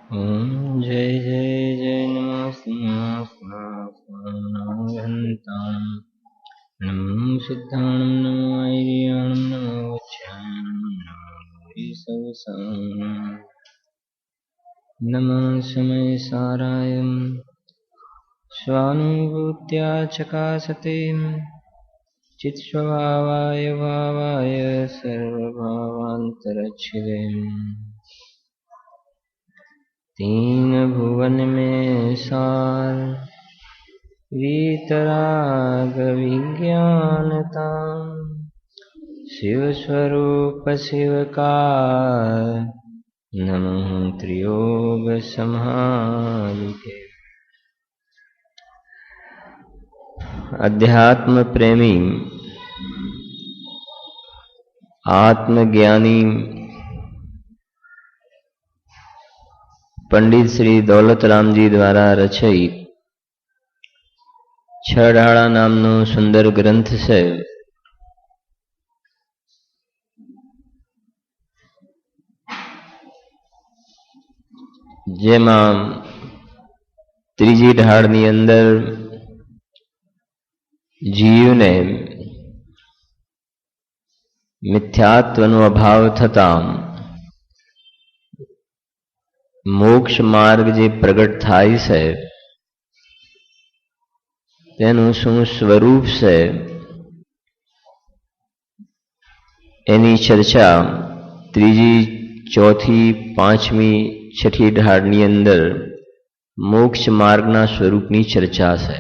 ॐ जय जय जय नमो घन्तां नमो सिद्धाणं नमो ऐर्याणं नमो वच्याणं नमो ईशवसानं नमः समयसाराय स्वानुभूत्या चकासते चित्स्वभावाय भावाय सर्वभावान्तरच्छिवे तीन भुवन में सार वीतराग विज्ञानता शिव स्वरूप शिवकार नमः त्रियोग समालिके। अध्यात्म प्रेमी आत्मज्ञानी पंडित श्री दौलतराम जी द्वारा रचित छडाड़ा नामनो सुंदर ग्रंथ से जेमा त्रीजी ढाळनी अंदर जीव ने मिथ्यात्वनो अभाव थता मोक्ष मार्ग जे प्रगट थाय से तेनु शुं स्वरूप से एनी चर्चा त्रीजी चौथी पांचमी छठी ढाळनी अंदर मोक्ष मार्गना स्वरूपनी चर्चा से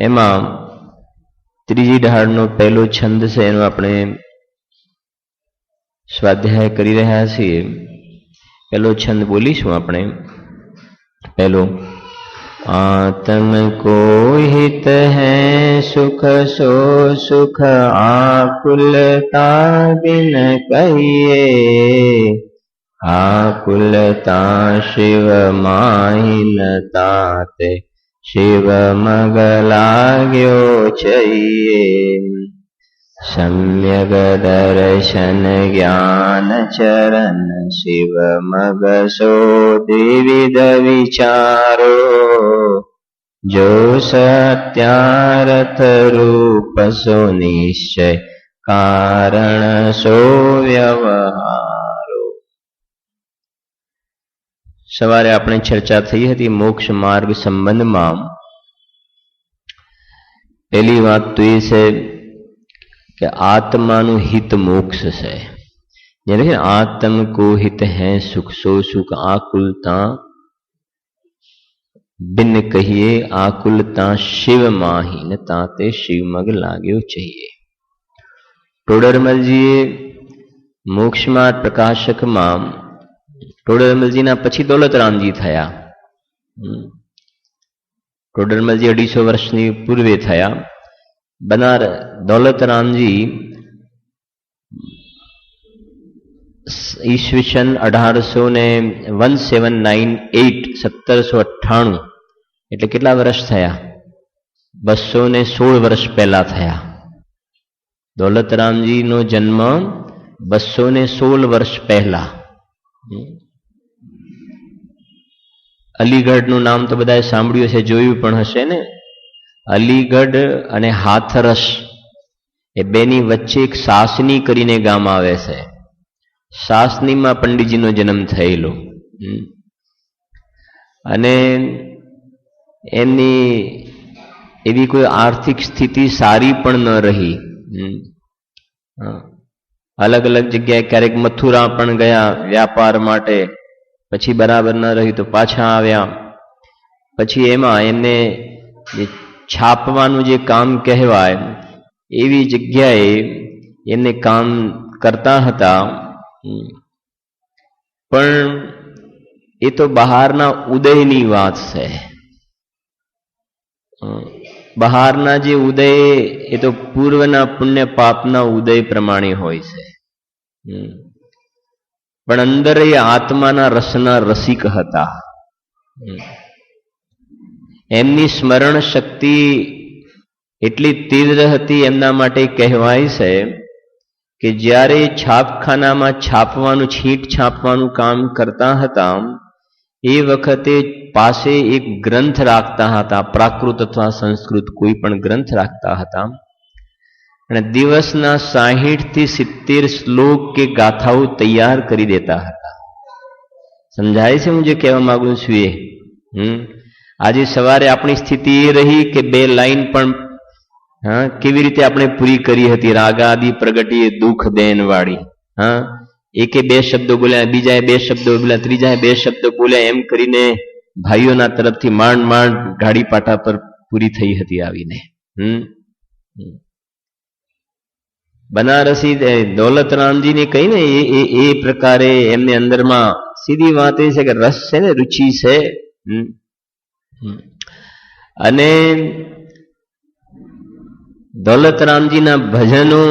एमा त्रीजी ढाळनो पहलो छंद से एनो आपणे स्वाध्याय करी रह्या छीए। पहलो छंद बोलीशुं आपणे। पहलो आत्म को हित है सुख सो सुख आकुलता बिन कहिए आकुलता शिव माहिनता ते शिव मग लाग्यो चाहिए सम्यक दर्शन ज्ञान चरण शिव मग सो द्विविध विचारो जो सत्यारथ रूप सो निश्चय कारण सो व्यवहारो। सवारे आपणे चर्चा थई हती मोक्ष मार्ग संबंध में। पहली बात तो ये है कि आत्मानु हित मोक्ष से यानी आत्म को हित है सुख सो सुख आकुलता बिन कहिए आकुलता शिव माही न ताते शिव मग लाग्यो चाहिए। टोडरमल जी मोक्ष मार्ग प्रकाशक में टोडरमल जी ना पछी दौलतराम जी थया। टोडरमल जी 250 वर्षनी पूर्वे थया। बनार दौलतराम जी ईस्वीसन 1798 એટલે કેટલા વર્ષ થયા? 216 વર્ષ પહેલા થયા। દૌલતરામજી નો જન્મ 216 વર્ષ પહેલા। અલીગઢનું નામ તો બધાએ સાંભળ્યું હશે, જોયું પણ હશે ને। અલીગઢ અને હાથરસ એ બેની વચ્ચે એક સાસની કરીને ગામ આવે છે। સાસનીમાં પંડિતજીનો જન્મ થયેલો અને એમની એવી કોઈ આર્થિક સ્થિતિ સારી પણ ન રહી। અલગ અલગ જગ્યાએ ક્યારેક મથુરા પણ ગયા વ્યાપાર માટે, પછી બરાબર ન રહી તો પાછા આવ્યા। પછી એમાં એમને છાપવાનું જે કામ કહેવાય એવી જગ્યાએ એમને કામ કરતા હતા। પણ એ તો બહારના ઉદયની વાત છે। બહારના જે ઉદય એ તો પૂર્વના પુણ્ય પાપના ઉદય પ્રમાણે હોય છે। પણ અંદર એ આત્માના રસના રસિક હતા। એમની સ્મરણ શક્તિ એટલી તીવ્ર હતી, એમના માટે કહેવાય છે કે જ્યારે છાપખાનામાં છાપવાનું, છીંટ છાપવાનું કામ કરતા હતા એ વખતે પાસે એક ગ્રંથ રાખતા હતા, પ્રાકૃત અથવા સંસ્કૃત કોઈ પણ ગ્રંથ રાખતા હતા અને દિવસના 60 થી 70 શ્લોક કે ગાથાઓ તૈયાર કરી દેતા હતા. સમજાય છે હું જે કહેવા માંગુ છું એ? આજે સવારે આપણી સ્થિતિ એ રહી કે 2 લાઈન પણ કેવી રીતે આપણે પૂરી કરી હતી, રાગાદિ પ્રગટીએ દુઃખ દેન વાળી. એકે 2 શબ્દો બોલ્યા, બીજાએ 2 શબ્દો બોલ્યા, ત્રીજાએ 2 શબ્દો બોલ્યા, એમ કરીને ભાઈઓના તરફથી માંડ માંડ ગાડી પાટા પર પૂરી થઈ હતી આવીને. બનારસી દૌલતરામજીને કહીને એ પ્રકારે એમને અંદરમાં સીધી વાત એ છે કે રસ છે ને, રુચિ છે. અને દૌલતરામજીના ભજનો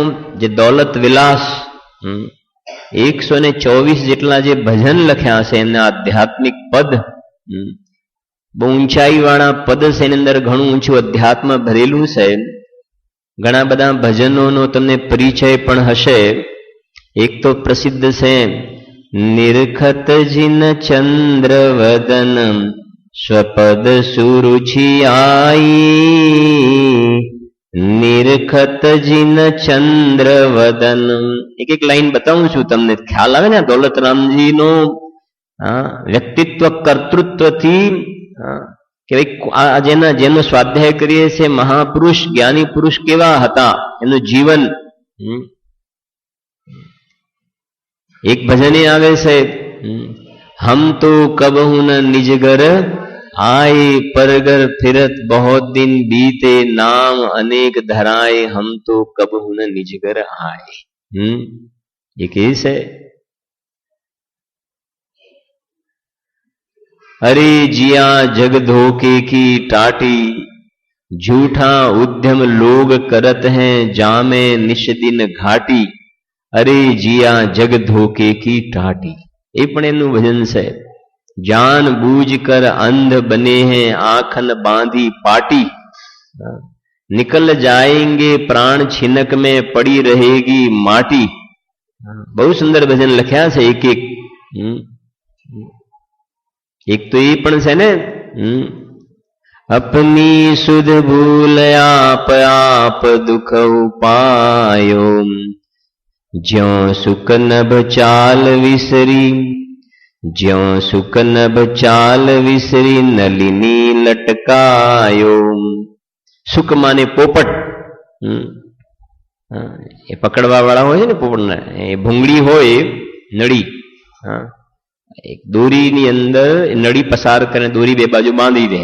જે દૌલત વિલાસ 124 જેટલા જે ભજન લખ્યા છે, એમના આધ્યાત્મિક પદ બહુ ઊંચાઈ વાળા પદ છે, એની અંદર ઘણું ઊંચું અધ્યાત્મ ભરેલું છે. ઘણા બધા ભજનોનો તમને પરિચય પણ હશે. એક તો પ્રસિદ્ધ છે, નિરખત જિન ચંદ્ર વદન સ્વપદ સુરુચિ આઈ, નિરખત જિન ચંદ્ર વદન. એક એક લાઈન બતાવું છું તમને, ખ્યાલ આવે ને દૌલતરામજીનો વ્યક્તિત્વ કર્તૃત્વથી કે ભાઈ જેનો સ્વાધ્યાય કરીએ છે મહાપુરુષ, જ્ઞાની પુરુષ કેવા હતા, એનું જીવન. એક ભજને આવે છે, હમ તો કબહુ ન નિજ ઘર आए परगर फिरत बहुत दिन बीते, नाम अनेक धराए हम तो कबहू न निज घर आए. ये केस है. अरे जिया जग धोखे की टाटी, झूठा उद्यम लोग करत हैं जामे निश दिन घाटी. अरे जिया जग धोखे की टाटी, ये पण एनु भजन है. जान बूझ कर अंध बने हैं आंखन बांधी पाटी, निकल जाएंगे प्राण छिनक में पड़ी रहेगी माटी. बहुत सुंदर भजन लख्या है एक एक. एक तो ये पण है ने, अपनी सुध भूल आप आप दुख उपायो, ज्यों सुख नभ चाल विसरी, ज्यों सुख नभ चाल विसरी नलिनी लटकायो. सुख माने पोपट, એ પકડવા વાળા હોય છે ને પોપટને, એ ભૂંગળી હોય નળી, એક દોરીની અંદર નળી પસાર કરીને દોરી 2 બાજુ બાંધી દે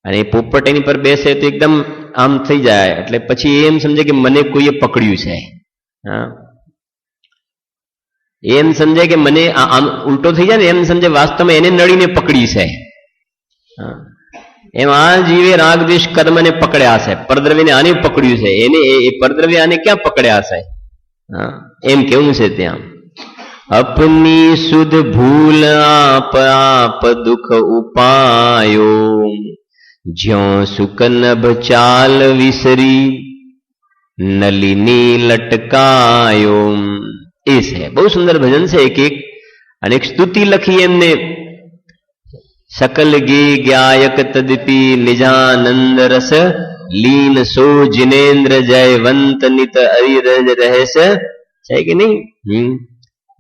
અને એ પોપટ એની પર બેસે તો એકદમ આમ થઈ જાય, એટલે પછી એમ સમજે કે મને કોઈએ પકડ્યું છે. એમ સમજે કે મને આમ ઉલટો થઈ જાય ને, એમ સમજે વાસ્તવમાં એને નળીને પકડી છે. એમ આ જીવે રાગ દ્વેષ કર્મને પકડ્યા છે, પરદ્રવ્યને આને પકડ્યું છે, એને એ પરદ્રવ્ય આને ક્યાં પકડ્યા છે, એમ કેવું છે ત્યાં. अपनी सुध भूल आप आप दुख उपायो, ज्यों सुख नभ चाल विसरी नलिनी लटकायो. એ છે બહુ સુંદર ભજન છે એક એક. અને એક સ્તુતિ લખી એમને, सकल गे गायक तदपि निजानंद रस लीन सो जिनेन्द्र जयवंत नित अरिरज रहस. है कि नहीं?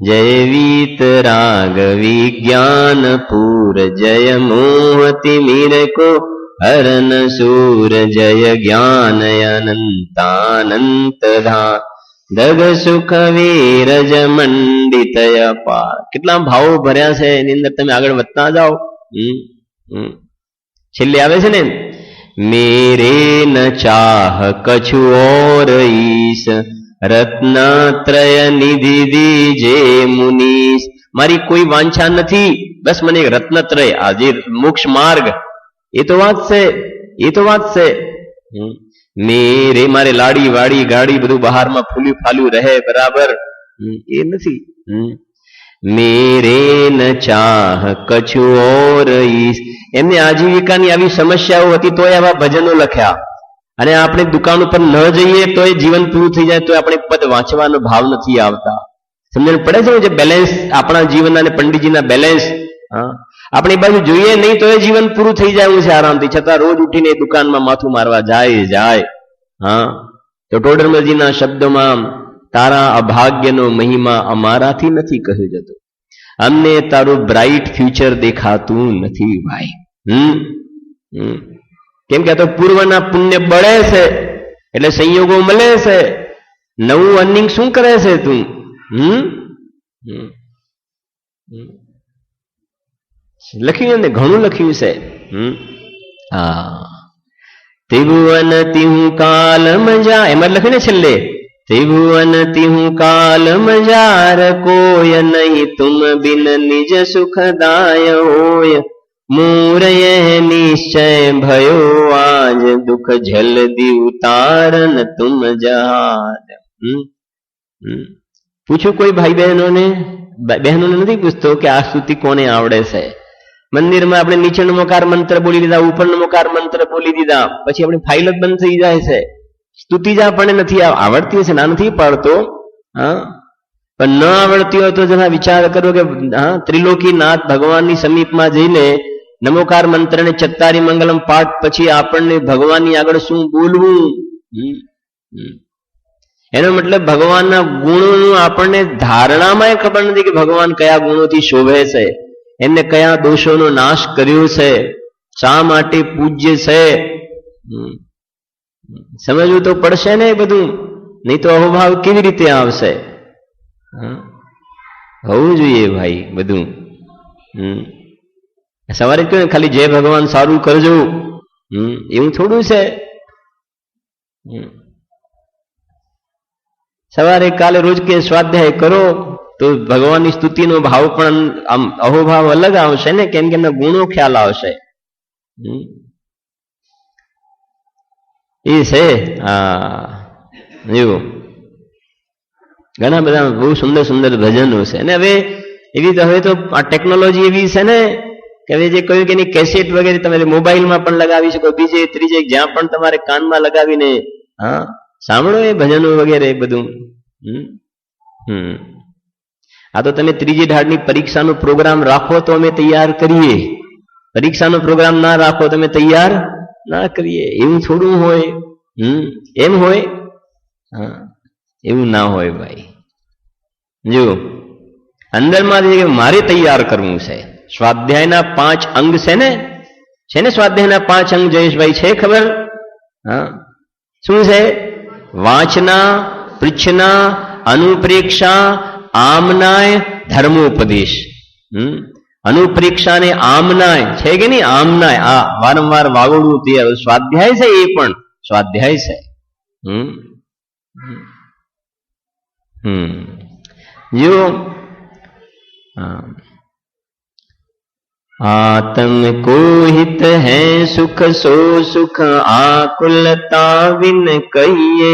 जय वीत राग विज्ञान पूर, जय मोहति मीर को हरन सूर, जय ज्ञान अनंतानंत धा दग सुख वीरज मंडित अपार. કેટલા ભાવો ભર્યા છે એની અંદર, તમે આગળ વધતા જાઓ. છેલ્લે આવે છે ને, मेरे न चाह कछु और ईश, रत्नत्रय निधि दीजे मुनीश. મારી કોઈ વાંછા નથી, બસ મને એક રત્નત્રય, આ જે મોક્ષ માર્ગ, એ તો વાત છે, એ તો વાત છે. મેરે મારે લાડી વાડી ગાડી બધું બહારમાં ફૂલ્યું ફાલ્યું રહે બરાબર, એ નથી. મેરે ન ચાહ કछु ઓર ઈશ. એમની આજીવિકાની આવી સમસ્યાઓ હતી તોય આવા ભજનો લખ્યા. અને આપણે દુકાન ઉપર ન જઈએ તો એ જીવન પૂરું થઈ જાય તો આપણે પદ વાંચવાનો ભાવ નથી આવતા. સમજણ પડે છે જે બેલેન્સ આપણા જીવનના અને પંડિતજીના બેલેન્સ. આપણી બાજુ જોઈએ નહીં તો એ જીવન પૂરું થઈ જાય છે આરામથી, છતાં રોજ ઉઠીને દુકાનમાં માથું મારવા જાય. તો ટોડરમલજીના શબ્દોમાં તારા અભાગ્યનો મહિમા અમારાથી નથી કહ્યું જતો, અમને તારું બ્રાઇટ ફ્યુચર દેખાતું નથી ભાઈ. કેમ કે આ તો પૂર્વના પુણ્ય બળે છે એટલે સંયોગો મળે છે. નવું અર્નિંગ શું કરે છે તું? લખ્યું ને, ઘણું લખ્યું છે. ત્રિભુવન તિહુ કાલ મજા, એમાં લખ્યું ને છેલ્લે, ત્રિભુવન તિહુ કાલ મજાર કોય નહીં તુમ બિન નિજ સુખદાય હોય, મૂરય નિશ્ચય ભયો આજ દુઃખ જલ્દી ઉતારન તુમ જહાદ. પૂછું કોઈ ભાઈ બહેનોને નથી પૂછતો કે આ સ્તુતિ કોને આવડે છે. મંદિરમાં આપણે નીચેનો મોકાર મંત્ર બોલી દીધા, ઉપરનો મોકાર મંત્ર બોલી દીધા, પછી આપણી ફાઇલ જ બંધ થઈ જાય છે. સ્તુતિ જ આપણને નથી આવડતી હશે, ના નથી પાડતો, પણ ન આવડતી હોય તો જરા વિચાર કરો કે ત્રિલોકીનાથ ભગવાનની સમીપમાં જઈને નમોકાર મંત્ર ને ચત્તારી મંગલમ પાઠ પછી આપણને ભગવાનની આગળ શું બોલવું? એનો મતલબ ભગવાનના ગુણોનું આપણને ધારણામાં ખબર નથી કે ભગવાન કયા ગુણોથી શોભે છે, એમને કયા દોષોનો નાશ કર્યો છે, શા માટે પૂજ્ય છે. સમજવું તો પડશે ને એ બધું, નહીં તો અહોભાવ કેવી રીતે આવશે? હોવું જોઈએ ભાઈ બધું. સવારે કહ્યું ને ખાલી જય ભગવાન સારું કરજો, એવું થોડું છે. સવારે કાલે રોજ કે સ્વાધ્યાય કરો તો ભગવાનની સ્તુતિનો ભાવ પણ આમ અહોભાવ અલગ આવશે ને, કેમ કે એમના ગુણો ખ્યાલ આવશે. એ છે એવું ઘણા બધા બહુ સુંદર સુંદર ભજનો છે. અને હવે હવે તો આ ટેકનોલોજી એવી છે ને કે હવે જે કહ્યું કે એની કેસેટ વગેરે તમે મોબાઈલમાં પણ લગાવી શકો, બીજે ત્રીજે જ્યાં પણ તમારે કાનમાં લગાવીને સાંભળો એ ભજનો વગેરે બધું. આ તો તમે ત્રીજી ઢાળની પરીક્ષાનો પ્રોગ્રામ રાખો તો અમે તૈયાર કરીએ, પરીક્ષાનો પ્રોગ્રામ ના રાખો તમે તૈયાર ના કરીએ. એવું થોડું હોય? એમ હોય? એવું ના હોય ભાઈ. જો અંદરમાં મારે તૈયાર કરવું છે. સ્વાધ્યાયના 5 અંગ છે ને સ્વાધ્યાયના 5 અંગ જયેશભાઈ છે ખબર? શું છે? વાંચના, પૃચ્છના, અનુપ્રેક્ષા, આમનાય, ધર્મોપદેશ. અનુપ્રેક્ષા ને આમનાય છે કે નહીં? આમનાય આ વારંવાર વાગોડવું તે સ્વાધ્યાય છે, એ પણ સ્વાધ્યાય છે. જો आत्म को हित है सुख सो सुख आकुलता विन कहिए.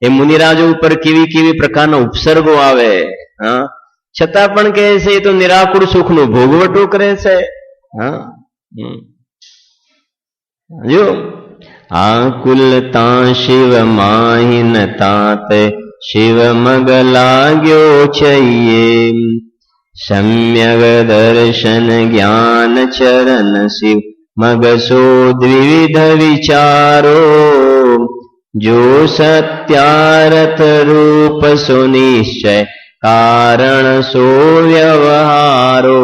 એ મુનિરાજો ઉપર કેવી કેવી પ્રકારના ઉપસર્ગો આવે, છતાં પણ કહે છે એ તો નિરાકુળ સુખનો ભોગવટો કરે છે. જો આકુલતા શિવ માહિન તાત શિવ મગ લાગ્યો છઈએ, સમ્યગ દર્શન જ્ઞાન ચરણ શિવ મગ સો દ્વિવિધ વિચારો, જો સત્યારથ રૂપ સો નિશ્ચય કારણ સો વ્યવહારો.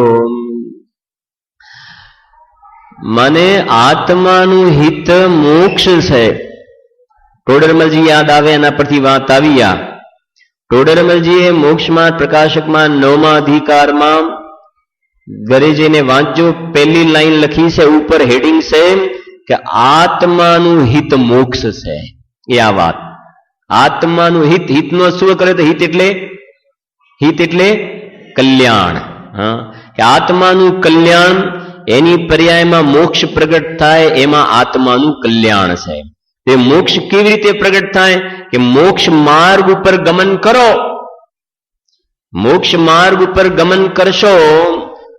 મને આત્માનું હિત મોક્ષ છે. ટોડરમલજી યાદ આવે એના પરથી વાત આવી. આ ટોડરમલજીએ મોક્ષમાં પ્રકાશકમાં 9મા અધિકારમાં ઘરે જઈને વાંચજો, પહેલી લાઈન લખી છે, ઉપર હેડિંગ છે કે આત્માનું હિત મોક્ષ છે. એ આ વાત આત્માનું હિત, હિતનો શું કરે તો હિત એટલે કલ્યાણ. કે આત્માનું કલ્યાણ એની પર્યાયમાં મોક્ષ પ્રગટ થાય, એમાં આત્માનું કલ્યાણ છે. તે મોક્ષ કેવી રીતે પ્રગટ થાય? કે મોક્ષ માર્ગ ઉપર ગમન કરો. મોક્ષ માર્ગ ઉપર ગમન કરશો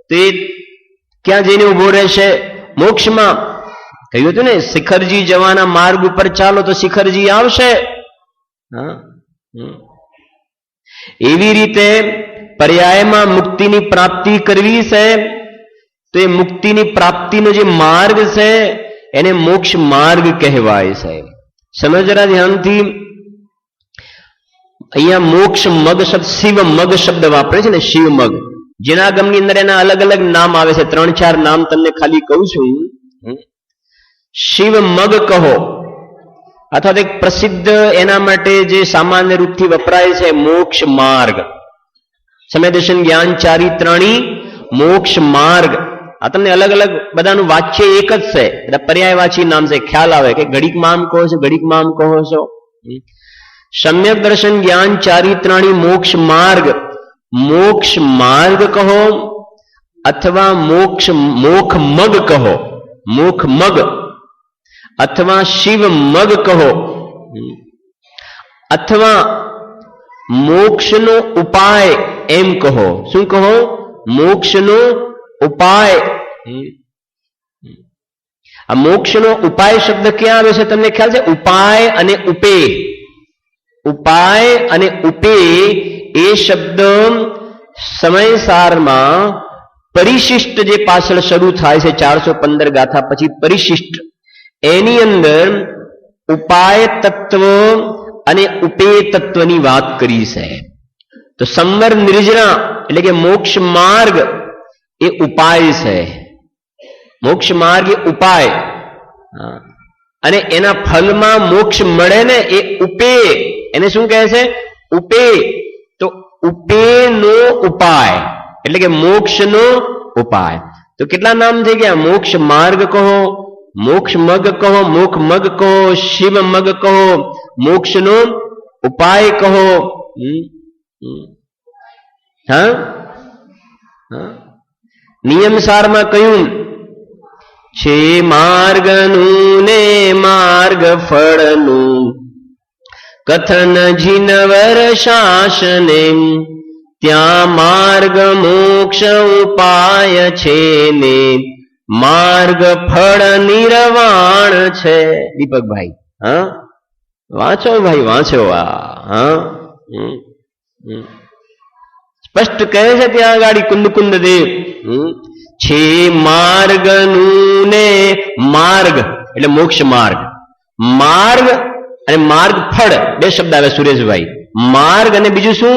તે ક્યાં જઈને ઉભો રહેશે? મોક્ષમાં. કહ્યું હતું ને, શિખરજી જવાના માર્ગ ઉપર ચાલો તો શિખરજી આવશે. એવી રીતે પર્યાયમાં મુક્તિની પ્રાપ્તિ કરવી છે, તો એ મુક્તિની પ્રાપ્તિનો જે માર્ગ છે એને મોક્ષ માર્ગ કહેવાય છે. સમજરા ધ્યાનથી. અહીંયા મોક્ષ મગ શબ્દ, શિવ મગ શબ્દ વાપરે છે ને, શિવ મગ. જેના ગમની અંદર એના અલગ અલગ નામ આવે છે, 3-4 નામ તમને ખાલી કહું છું. શિવ મગ કહો, અથવા તો એક પ્રસિદ્ધ એના માટે જે સામાન્ય રૂપથી વપરાય છે મોક્ષ માર્ગ. સમય દર્શન જ્ઞાન ચારિત્રાણી મોક્ષ માર્ગ. આ તમને અલગ અલગ બધાનું વાચ્ય એક જ છે, બધા પર્યાયવાચી નામ છે, ખ્યાલ આવે કે ઘડીકમાં આમ કહો છો, ઘડીકમાં આમ કહો છો. સમ્યક દર્શન જ્ઞાન ચારિત્રાણી મોક્ષ માર્ગ, મોક્ષ માર્ગ કહો, અથવા મોખ મગ કહો, મોખ મગ, અથવા શિવ મગ કહો, અથવા મોક્ષનો ઉપાય એમ કહો. શું કહો? મોક્ષનો ઉપાય. આ મોક્ષનો ઉપાય શબ્દ ક્યાં આવે છે તમને ખ્યાલ છે? ઉપાય અને ઉપે. ઉપાય અને ઉપે એ શબ્દ સમયસારમાં પરિશિષ્ટ જે પાછળ શરૂ થાય છે 415 ગાથા પછી પરિશિષ્ટ, એની અંદર ઉપાય તત્વ અને ઉપે તત્વની વાત કરી છે. તો સંવર નિર્જરા એટલે કે મોક્ષ માર્ગ એ ઉપાય છે. મોક્ષ માર્ગ એ ઉપાય, અને એના ફલમાં મોક્ષ મળે ને એ ઉપે. એને શું કહે છે? ઉપે. તો ઉપેનો ઉપાય એટલે કે મોક્ષનો ઉપાય. તો કેટલા નામ થઈ ગયા? મોક્ષ માર્ગ કહો, મોક્ષ મગ કહો, મોખ મગ કહો, શિવ મગ કહો, મોક્ષનો ઉપાય કહો. હા, નિયમસારમાં કહ્યું છે માર્ગનું ને માર્ગ ફળનું કથન જીનવર શાસને, ત્યાં માર્ગ મોક્ષ ઉપાય છે ને માર્ગ ફળ નિર્વાણ છે. દીપકભાઈ હા વાંચો ભાઈ, વાંચો. હા સ્પષ્ટ કહે છે ત્યાં આગળ કુંદ દેવ છે માર્ગનું ને માર્ગ એટલે મોક્ષ માર્ગ. માર્ગ અને માર્ગ ફળ બે શબ્દ આવે સુરેશભાઈ. માર્ગ અને બીજું શું?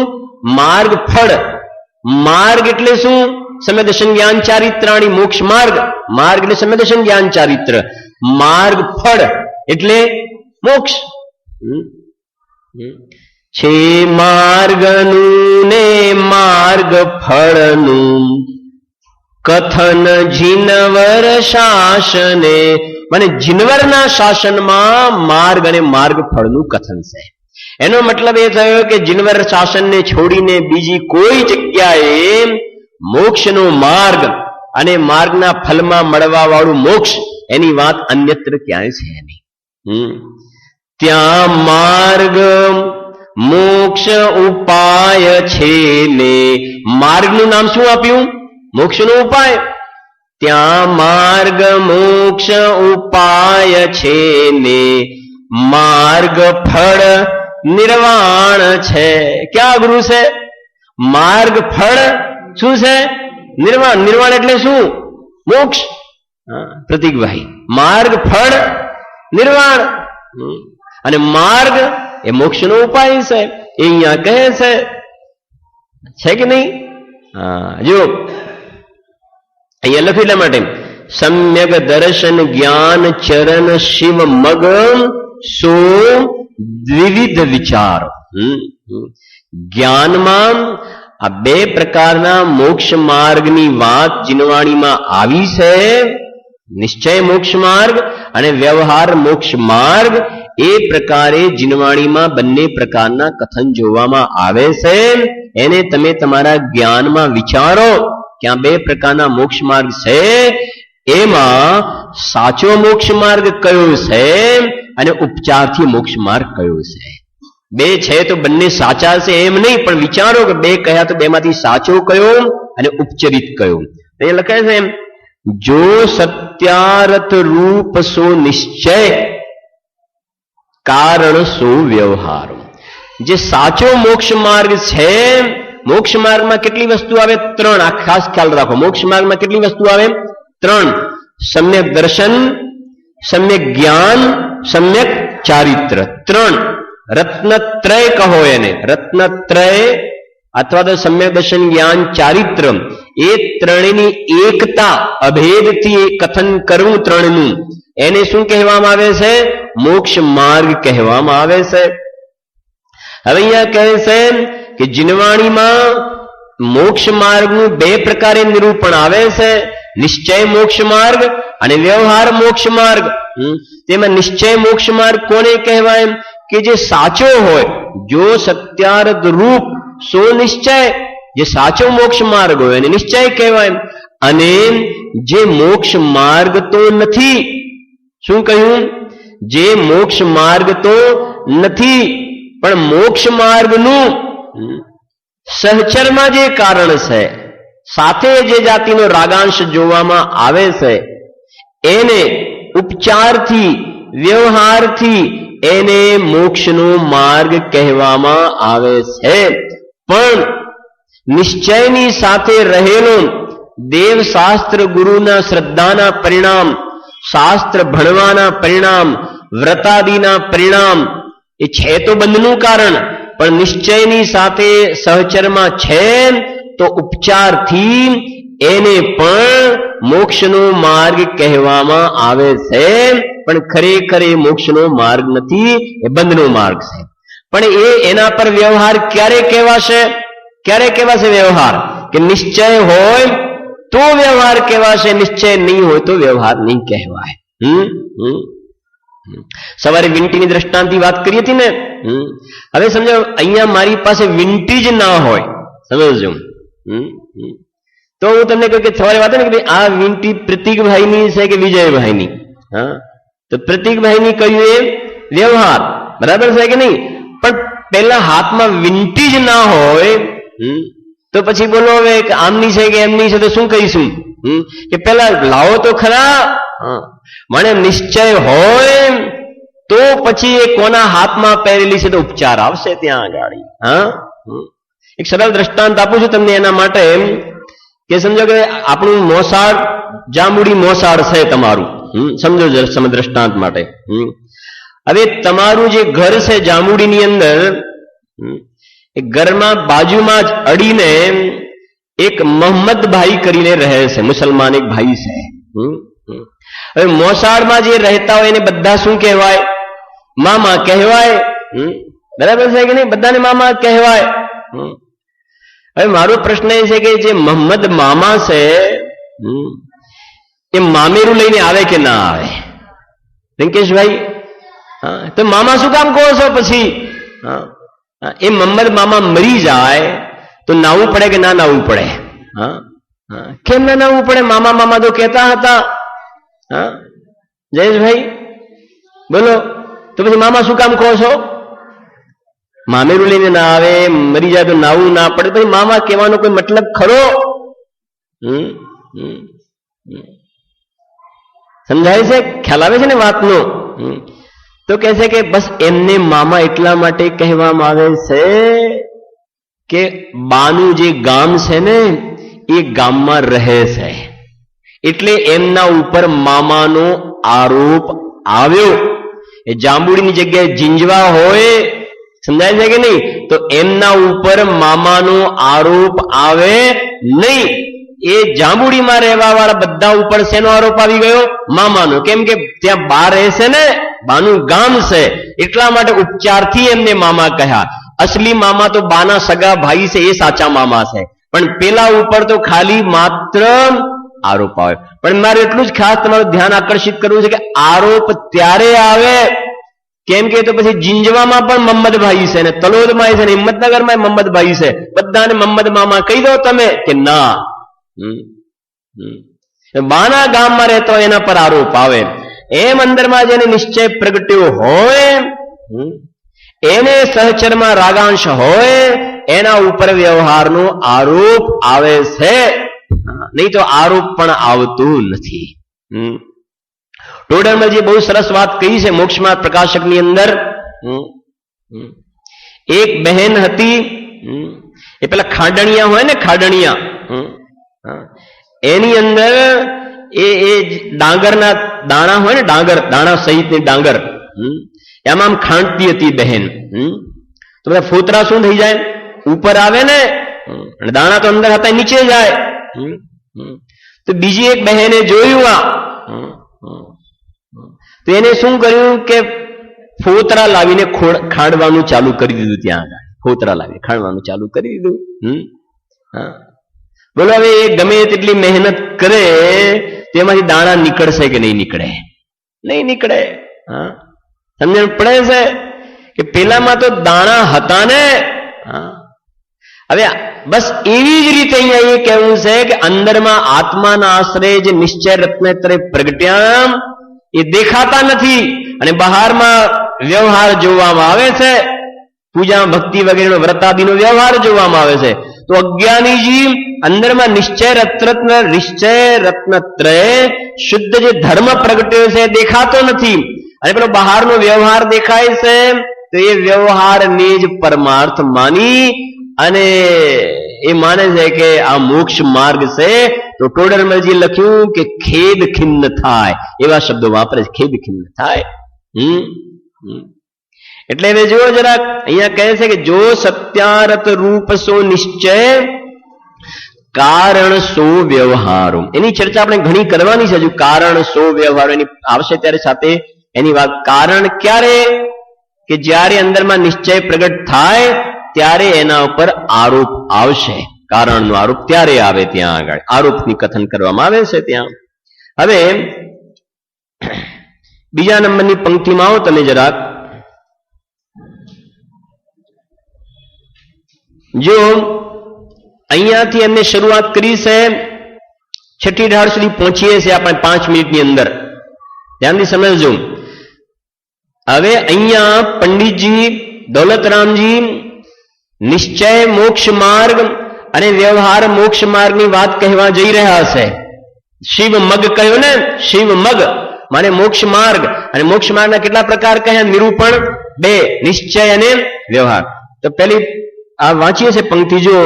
માર્ગ ફળ. માર્ગ એટલે શું? સમય દર્શન જ્ઞાન ચારિત્રાણી મોક્ષ માર્ગ. માર્ગ એટલે સમય દર્શન જ્ઞાન ચારિત્ર. માર્ગ ફળ એટલે મોક્ષ. છે માર્ગનું ને માર્ગ ફળનું કથન જીનવર શાસને, મને જીનવરના શાસનમાં માર્ગ અને માર્ગ ફળનું કથન છે. એનો મતલબ એ થયો કે જીનવર શાસનને છોડીને બીજી કોઈ જગ્યાએ મોક્ષનો માર્ગ અને માર્ગના ફલમાં મળવા વાળું મોક્ષ એની વાત અન્યત્ર ક્યાંય છે નહીં. ત્યાં માર્ગ મોક્ષ ઉપાય છે ને માર્ગનું નામ શું આપ્યું? મોક્ષનો ઉપાય. ત્યાં માર્ગ મોક્ષ ઉપાય છે ને માર્ગ ફળ નિર્વાણ છે. ક્યાં ગુરુ છે? માર્ગ ફળ શું છે? નિર્વાણ. નિર્વાણ એટલે શું? મોક્ષ. પ્રતિકભાઈ માર્ગ ફળ નિર્વાણ, અને માર્ગ એ મોક્ષનો ઉપાય છે. એ અહીંયા કહે છે કે નહીં? જો અહીંયા લખ્યું એટલા માટે સમ્યક દર્શન જ્ઞાન ચરણ શિવ મગ સો દ્વિવિધ વિચાર. જ્ઞાનમાં આ બે પ્રકારના મોક્ષ માર્ગની વાત જીનવાણીમાં આવી છે. નિશ્ચય મોક્ષ માર્ગ અને વ્યવહાર મોક્ષ માર્ગ. એ પ્રકારે જીનવાણીમાં બંને પ્રકારના કથન જોવામાં આવે છે. એને તમે તમારા જ્ઞાનમાં વિચારો કે આ બે પ્રકારના મોક્ષ માર્ગ છે, એમાં સાચો મોક્ષ માર્ગ કયો છે અને ઉપચારથી મોક્ષ માર્ગ કયો છે. બે છે તો બંને સાચા છે એમ નહીં, પણ વિચારો કે બે કયા તો બેમાંથી સાચો કયો અને ઉપચરિત કયો. એ લખાય છે જો સત્ય સત્યારથ રૂપ સો નિશ્ચય, કારણ સો વ્યવહાર. જે સાચો મોક્ષ માર્ગ છે, મોક્ષ માર્ગમાં કેટલી વસ્તુ આવે? 3. આ ખાસ ખ્યાલ રાખો. મોક્ષ માર્ગમાં કેટલી વસ્તુ આવે? 3. સમ્યક દર્શન, સમ્યક જ્ઞાન, સમ્યક ચારિત્ર. 3 રત્નત્રય કહો એને. રત્નત્રય અથવા તો સમ્યક દર્શન, જ્ઞાન, ચારિત્ર, એ ત્રણેયની એકતા અભેદથી કથન કરવું ત્રણનું, એને શું કહેવામાં આવે છે? મોક્ષ માર્ગ કહેવામાં આવે છે. હવે અહીંયા કહે છે કે જીનવાણીમાં મોક્ષ માર્ગનું 2 પ્રકારે નિરૂપણ આવે છે, નિશ્ચય મોક્ષ માર્ગ અને વ્યવહાર મોક્ષ માર્ગ. તેમાં નિશ્ચય મોક્ષ માર્ગ કોને કહેવાય? કે જે સાચો હોય, જો સત્યાર્થ રૂપ સો નિશ્ચય, જે સાચો મોક્ષ માર્ગ હોય એને નિશ્ચય કહેવાય. અને જે મોક્ષ માર્ગ તો નથી, શું કહ્યું? જે મોક્ષ માર્ગ તો નથી, પણ મોક્ષ માર્ગનું સહચરમાં જે કારણ છે, સાથે જે જાતિનો રાગાંશ જોવામાં આવે છે, એને ઉપચારથી, વ્યવહારથી એને મોક્ષનો માર્ગ કહેવામાં આવે છે. પણ નિશ્ચયની સાથે રહેલો દેવશાસ્ત્ર ગુરુના શ્રદ્ધાના પરિણામ, શાસ્ત્ર ભણવાના પરિણામ, વ્રતાદિના પરિણામ, એ છે તો બંધનું કારણ, પણ નિશ્ચયની સાથે સહચરમાં છે તો ઉપચારથી એને પણ મોક્ષનો માર્ગ કહેવામાં આવે છે. પણ ખરેખર એ મોક્ષનો માર્ગ નથી, એ બંધનો માર્ગ છે. પણ એના પર વ્યવહાર ક્યારે કહેવાશે? ક્યારે કહેવાશે વ્યવહાર? કે નિશ્ચય હોય તો વ્યવહાર કહેવાશે, નિશ્ચય નહીં હોય તો વ્યવહાર નહીં કહેવાય. સવારે વિંટીની દ્રષ્ટાંતની વાત કરી હતી ને. હવે સમજો અહીંયા મારી પાસે વિંટી જ ના હોય, સમજો, તો હું તમને કહું કે સવારે વાત ને કે ભાઈ આ વિંટી પ્રતિકભાઈની છે કે વિજયભાઈની? હા, તો પ્રતિકભાઈની કહ્યું એ વ્યવહાર બરાબર છે કે નહીં? પણ પેલા હાથમાં વિંટી જ ના હોય તો પછી બોલો હવે આમની છે કે એમની છે, તો શું કહીશું? કે પેલા લાવો તો ખરા. મને નિશ્ચય હોય તો પછી એ કોના હાથમાં પહેરેલી છે તો ઉપચાર આવશે ત્યાં આગળ. હા, એક સરળ દ્રષ્ટાંત આપું છું તમને એના માટે, કે સમજો કે આપણું મોસાળ, જાંબુડી મોસાળ છે તમારું, સમજો દ્રષ્ટાંત માટે. હવે તમારું જે ઘર છે જાંબુડીની અંદર, એ ઘરમાં બાજુમાં જ અડીને એક મોહમ્મદભાઈ કરીને રહે છે, મુસલમાન એક ભાઈ છે. હવે મોસાળમાં જે રહેતા હોય એને બધા શું કહેવાય? મામા કહેવાય. બરાબર છે કે નહીં? બધાને મામા કહેવાય. હવે મારો પ્રશ્ન એ છે કે જે મોહમ્મદ મામા છે એ મામેરું લઈને આવે કે ના આવે? રિંકેશભાઈ, તો મામા શું કામ કહો છો પછી? એ મોહમ્મદ મામા મરી જાય તો નાવું પડે કે ના નાવું પડે? કેમ ના નાવું પડે? મામા મામા તો કહેતા હતા. જયેશભાઈ બોલો, તો પછી મામા શું કામ કહો છો? મામેરું લઈને ના આવે, મરી જાય તો નાવું ના પડે, પછી મામા કહેવાનો કોઈ મતલબ ખરો? સમજાય છે? ખ્યાલ આવે છે ને વાતનો? તો કહે છે કે બસ એમને મામા એટલા માટે કહેવામાં આવે છે કે બાનું જે ગામ છે ને એ ગામમાં રહે છે, એટલે એમના ઉપર મામાનો આરોપ આવ્યો. એ જાંબુડીની જગ્યાએ જીંજવા હોય, સમજાય છે કે નહીં? તો એમના ઉપર મામાનો આરોપ આવે નહીં. એ જાંબુડીમાં રહેવા વાળા બધા ઉપર શેનો આરોપ આવી ગયો? મામાનો. કેમ કે ત્યાં બા રહેશે ને, બાનું ગામ છે, એટલા માટે ઉપચારથી એમને મામા કહ્યા. અસલી મામા તો બાના સગા ભાઈ છે, એ સાચા મામા છે. પણ પેલા ઉપર તો ખાલી માત્ર આરોપ આવે. પણ મારે એટલું જ ખાસ તમારું ધ્યાન આકર્ષિત કરવું છે કે આરોપ ત્યારે આવે કેમ કે તો પછી જીંજવામાં પણ મોહમ્મદભાઈ છે ને, તલોદમાં છે ને, હિંમતનગરમાં મોહમ્મદભાઈ છે, બધાને મોહમ્મદ મામા કહી દો તમે કે ના. બાના ગામમાં રહેતો એના પર આરોપ આવે. એમ અંદરમાં જેને નિશ્ચય પ્રગટ્યો હોય, એને સહચરમાં રાગાંશ હોય, એના ઉપર વ્યવહારનો આરોપ આવે છે, નહીં તો આરોપ પણ આવતું નથી. ટોડરમલજીએ બહુ સરસ વાત કહી છે મોક્ષ માર્ગ પ્રકાશકની અંદર. એક બહેન હતી, એ પેલા ખાડણિયા હોય ને, ખાડણિયા, એની અંદર એ ડાંગરના દાણા હોય ને, દાણા સહિતની ડાંગર, એમાં આમ ખાંડતી હતી બહેન. તો બધા ફોતરા શું થઈ જાય, ઉપર આવે ને, અને દાણા તો અંદર હતા નીચે જાય. તો બીજી એક બહેને જોયું આ, તો એને શું કર્યું કે ફોતરા લાવીને ખાંડવાનું ચાલુ કરી દીધું. ત્યાં આગળ ફોતરા લાવીને ખાંડવાનું ચાલુ કરી દીધું. બોલો હવે એ ગમે તેટલી મહેનત કરે તેમાંથી દાણા નીકળશે કે નહીં નીકળે? નહીં નીકળે. સમજણ પડે છે કે પેલામાં તો દાણા હતા ને. હવે બસ એવી જ રીતે અહીંયા એ કહેવું છે કે અંદરમાં આત્માના આશ્રય જે નિશ્ચય રત્નેત્રે પ્રગટ્યા એ દેખાતા નથી, અને બહારમાં વ્યવહાર જોવામાં આવે છે, પૂજા ભક્તિ વગેરેનો વ્રતાદિનો વ્યવહાર જોવામાં આવે છે. તો અજ્ઞાનીજી અંદરમાં નિશ્ચય રત્નત્રય શુદ્ધ જે ધર્મ પ્રગટ્યો છે દેખાતો નથી, અને પેલો બહારનો વ્યવહાર દેખાય છે, તો એ વ્યવહારને જ પરમાર્થ માની અને એ માને છે કે આ મોક્ષ માર્ગ છે. તો ટોડરમલજી લખ્યું કે ખેદ ખિન્ન થાય, એવા શબ્દો વાપરે છે, ખેદ ખિન્ન થાય. એટલે હવે જુઓ જરાક, અહીંયા કહે છે કે જો સત્યારત રૂપ સો નિશ્ચય કારણ સો વ્યવહારો. એની ચર્ચા આપણે ઘણી કરવાની છે હજુ. કારણ સો વ્યવહારો એની આવશે ત્યારે સાથે એની વાત. કારણ ક્યારે? કે જ્યારે અંદરમાં નિશ્ચય પ્રગટ થાય ત્યારે એના ઉપર આરોપ આવશે. કારણનો આરોપ ત્યારે આવે, ત્યાં આગળ આરોપની કથન કરવામાં આવે છે ત્યાં. હવે બીજા નંબરની પંક્તિમાં આવો તમે જરાક. જો અહીંયાથી એમને શરૂઆત કરી છે, છઠ્ઠી ઢાળ સુધી પહોંચીએ છીએ આપણે 5 મિનિટની અંદર. ધ્યાનથી સમજજો. હવે અહીંયા પંડિતજી દૌલતરામજી નિશ્ચય મોક્ષ માર્ગ અને વ્યવહાર મોક્ષ માર્ગની વાત કહેવા જઈ રહ્યા છે. શિવ મગ કહ્યો ને, શિવ મગ માને મોક્ષ માર્ગ, અને મોક્ષ માર્ગના કેટલા પ્રકાર કહ્યા? નિરૂપણ 2, નિશ્ચય અને વ્યવહાર. તો પેલી આ વાંચીએ છે પંક્તિ જો.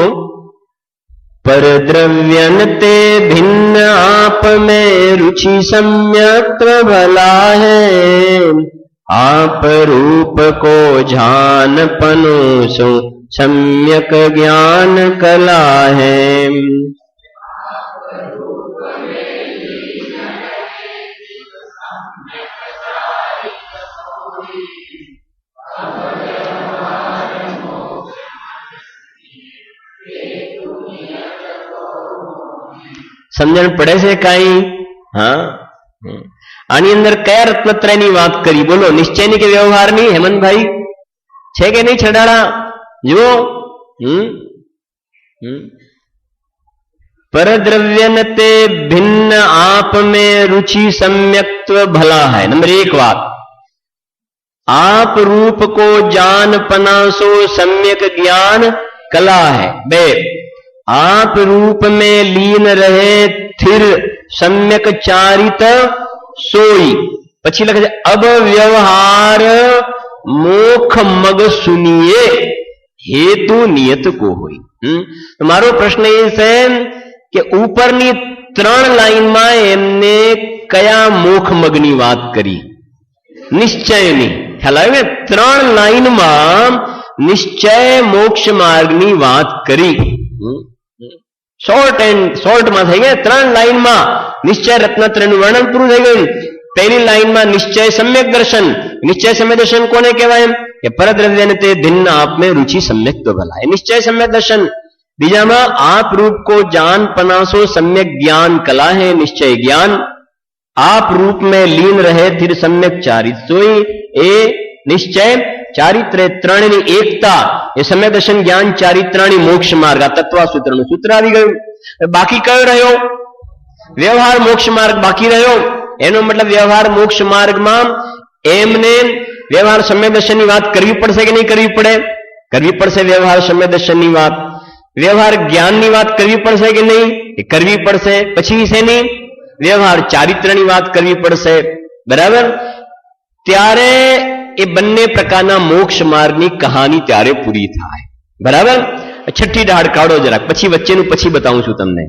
परद्रव्यन ते भिन्न आप में रुचि सम्यक भला है, आप रूप को जान पनो सो सम्यक ज्ञान कला है. સમજણ પડે છે કાંઈ? હા, આની અંદર કયા રત્નત્રયની વાત કરી? બોલો, નિશ્ચયની કે વ્યવહારની? હેમંતભાઈ છે કે નહીં? છડાળા જુઓ. परद्रव्यन ते भिन्न आप में रुचि सम्यक्त्व भला है. नंबर 1 बात, आप रूप को जान पनासो सम्यक ज्ञान कला है. 2, आप रूप में लीन रहे थिर सम्यक चारित सोई. પછી લખે છે અબ વ્યવહાર મોખ મગ સુનિએ હેતુ નિયત કો હોય. મારો પ્રશ્ન એ છે કે ઉપરની 3 લાઈનમાં એમને કયા મોખ મગની વાત કરી? નિશ્ચયની. ખ્યાલ આવ્યો ને? 3 લાઈનમાં નિશ્ચય મોક્ષ માર્ગની વાત કરી. શોર્ટમાં થઈ ગયા. 3 લાઈનમાં નિશ્ચય રત્નત્રયનું વર્ણન પૂરું થઈ ગયું. પહેલી લાઈનમાં નિશ્ચય સમ્યક દર્શન. નિશ્ચય સમ્યક દર્શન કોને કહેવાય? કે પરદ્રવ્યને તે ભિન્ન આપ में रुचि सम्यक तो भला है. निश्चय सम्यक दर्शन. બીજામાં आप रूप को जान पनासो सम्यक ज्ञान कला है. निश्चय ज्ञान. आप रूप में लीन रहे फिर सम्यक चारित सोई. એ નિશ્ચય ચારિત્ર્ય 3ની એકતા, એ સમ્યક દર્શન જ્ઞાન ચારિત્રાની મોક્ષ માર્ગ. આ તત્વાસૂત્રનું સૂત્ર આવી ગયું. બાકી કયો રહ્યો? વ્યવહાર મોક્ષ માર્ગ બાકી રહ્યો. એનો મતલબ વ્યવહાર મોક્ષ માર્ગમાં એમને વ્યવહાર સમ્યક દર્શનની વાત કરવી પડશે કે નહીં કરવી પડે? કરવી પડશે વ્યવહાર સમ્યક દર્શનની વાત. વ્યવહાર જ્ઞાનની વાત કરવી પડશે કે નહીં? એ કરવી પડશે. પછી શેની? વ્યવહાર ચારિત્રની વાત કરવી પડશે. બરાબર? ત્યારે એ બંને પ્રકારના મોક્ષ માર્ગની કહાની ત્યારે પૂરી થાય. બરાબર? છઠ્ઠી ડાળ કાઢો જરાક, પછી વચ્ચેનું પછી બતાવું છું તમને.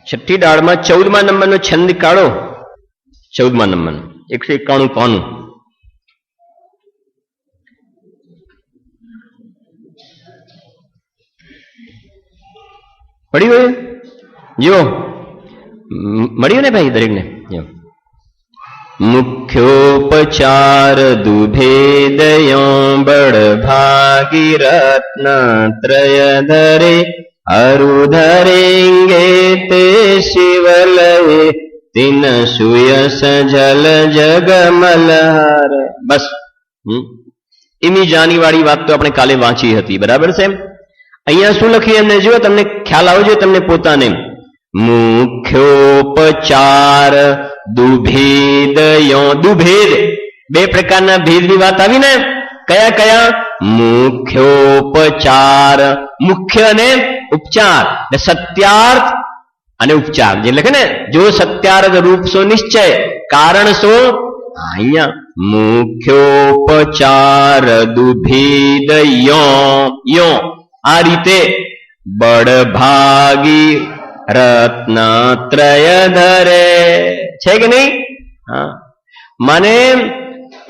છઠ્ઠી ડાળમાં 14મા નંબરનો છંદ કાઢો. 14મા નંબરનો 191 પાનું. પડ્યું હોય જો મળ્યું ને ભાઈ દરેકને. મુખ્યોપચાર દુભેદયો બળ ભાગી રત્ન ત્રય ધરે અરુ ધરેંગે તે શિવલય તિન સુયસ જલ જગમલહર. બસ એમી જાની વાળી વાત તો આપણે કાલે વાંચી હતી. બરાબર છે? અહીંયા શું લખ્યું એમને જો તમને ખ્યાલ આવજો તમને પોતાને. મુખ્યોપચાર દુભેદયો. દુભેદ બે પ્રકારના ભેદની વાત આવી ને. કયા કયા? મુખ્યોપચાર, મુખ્ય અને ઉપચાર, સત્યાર્થ અને ઉપચાર. જે લખે ને જો સત્યાર્થ રૂપ સો નિશ્ચય કારણ સો અહીંયા મુખ્યોપચાર દુભેદયો. આ રીતે બળભાગી રત્ન ત્રય ધરે છે કે નહીં? હા, મને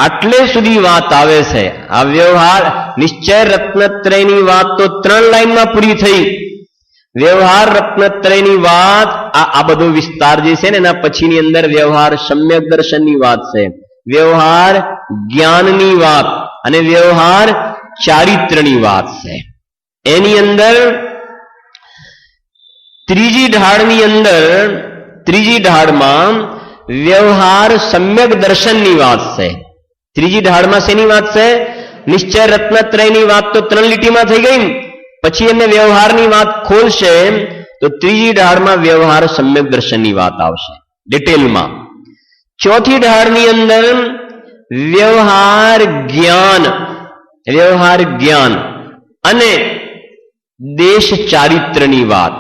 આટલે સુધી વાત આવે છે. આ વ્યવહાર નિશ્ચય રત્નત્રયની વાત તો 3 લાઈનમાં પૂરી થઈ. વ્યવહાર રત્નત્રયની વાત આ બધો વિસ્તાર જે છે ને એના પછીની અંદર વ્યવહાર સમ્યક દર્શનની વાત છે, વ્યવહાર જ્ઞાનની વાત અને વ્યવહાર ચારિત્રની વાત છે. એની અંદર ત્રીજી ઢાળમાં વ્યવહાર સમ્યક દર્શનની વાત છે. ત્રીજી ઢાળમાં શેની વાત છે? નિશ્ચય રત્નત્રયની વાત તો 3 લીટીમાં થઈ ગઈ. પછી એમને વ્યવહારની વાત ખોલશે તો ત્રીજી ઢાળમાં વ્યવહાર સમ્યક દર્શનની વાત આવશે ડિટેલમાં. ચોથી ઢાળની અંદર વ્યવહાર જ્ઞાન અને દેશ ચારિત્રની વાત.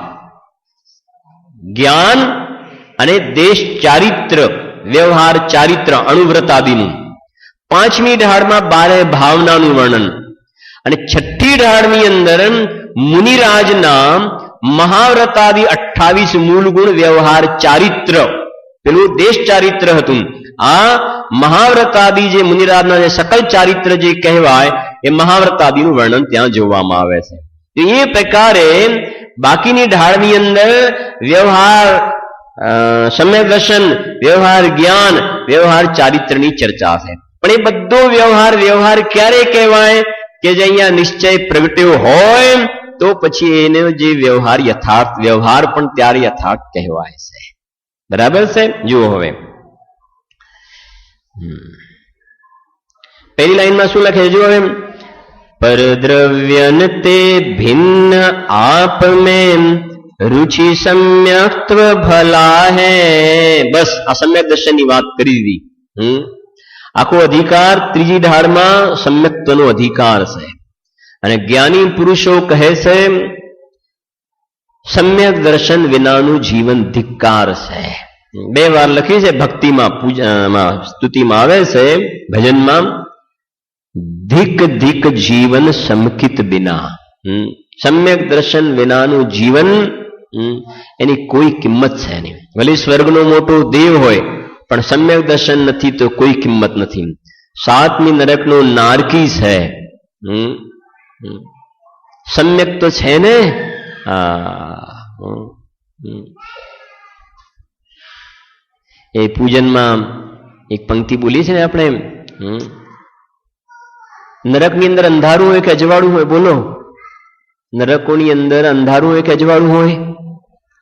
જ્ઞાન અને દેશ ચારિત્ર, વ્યવહાર ચારિત્ર અણુવ્રતાદિનું. 5મી ઢાળમાં 12 ભાવનાનું વર્ણન અને 6ઠ્ઠી ઢાળની અંદર મુનિરાજના મહાવ્રતાદિ 28 મૂળ ગુણ વ્યવહાર ચારિત્ર. પેલું દેશ ચારિત્ર હતું. આ મહાવ્રતાદિ જે મુનિરાજના જે સકલ ચારિત્ર જે કહેવાય એ મહાવ્રતાદિનું વર્ણન ત્યાં જોવામાં આવે છે. એ પ્રકારે બાકીની ઢાળની અંદર વ્યવહાર સમ્યક દર્શન, વ્યવહાર જ્ઞાન, વ્યવહાર ચારિત્રની ચર્ચા છે. પણ એ બધો વ્યવહાર ક્યારે કહેવાય? કે જે અહીંયા નિશ્ચય પ્રગટ્યો હોય તો પછી એનો જે વ્યવહાર યથાર્થ વ્યવહાર પણ ત્યારે યથાર્થ કહેવાય છે. બરાબર છે? જુઓ હવે પહેલી લાઈનમાં શું લખે છે? જુઓ હવે પરદ્રવ્યન તે ભિન્ન આપ મેં रुचि सम्यक्त्व भला है. बस આ સમ્યક દર્શનની વાત કરી દીધી. આખો અધિકાર ત્રીજી ઢાળમાં સમ્યક્ત્વનો અધિકાર છે. અને જ્ઞાની પુરુષો કહે છે સમ્યક દર્શન વિનાનું જીવન ધિક્કાર છે. 2 વાર લખી છે ભક્તિમાં, પૂજામાં, સ્તુતિમાં આવે છે ભજનમાં. ધિક ધિક જીવન સમકિત બિના. સમ્યક દર્શન વિનાનું જીવન એની કોઈ કિંમત છે નહીં. ભલે સ્વર્ગનો મોટો દેવ હોય પણ સમ્યક દર્શન નથી તો કોઈ કિંમત નથી. 7મી નરકનો નારકી છે. સમ્યક તો છે ને. એ પૂજનમાં એક પંક્તિ બોલી છે ને આપણે, નરકની અંદર અંધારું હોય કે અજવાળું હોય? બોલો. નરકોની અંદર અંધારું હોય કે અજવાળું હોય?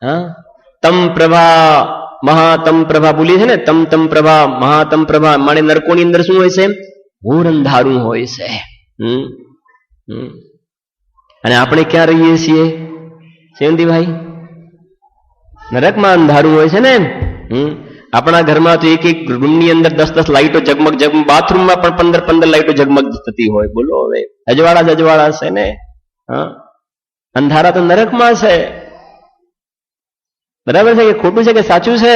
હા, તમ પ્રભા મહાતમ પ્રભા બોલીએ છે ને, તમ પ્રભા મહાતમ પ્રભા. માને નરકોની અંદર શું હોય છે? ઘોર અંધારું હોય છે. અને આપણે ક્યાં રહીએ છીએ જયંતિભાઈ? નરકમાં અંધારું હોય છે ને. આપણા ઘરમાં તો એક એક રૂમની અંદર 10 લાઈટો ઝગમગ ઝગમગ, બાથરૂમમાં પણ 15 લાઈટો ઝગમગ થતી હોય. બોલો હવે અજવાળા જ અજવાળા છે ને. હા, અંધારા તો નરકમાં છે. બરાબર છે કે ખોટું છે કે સાચું છે?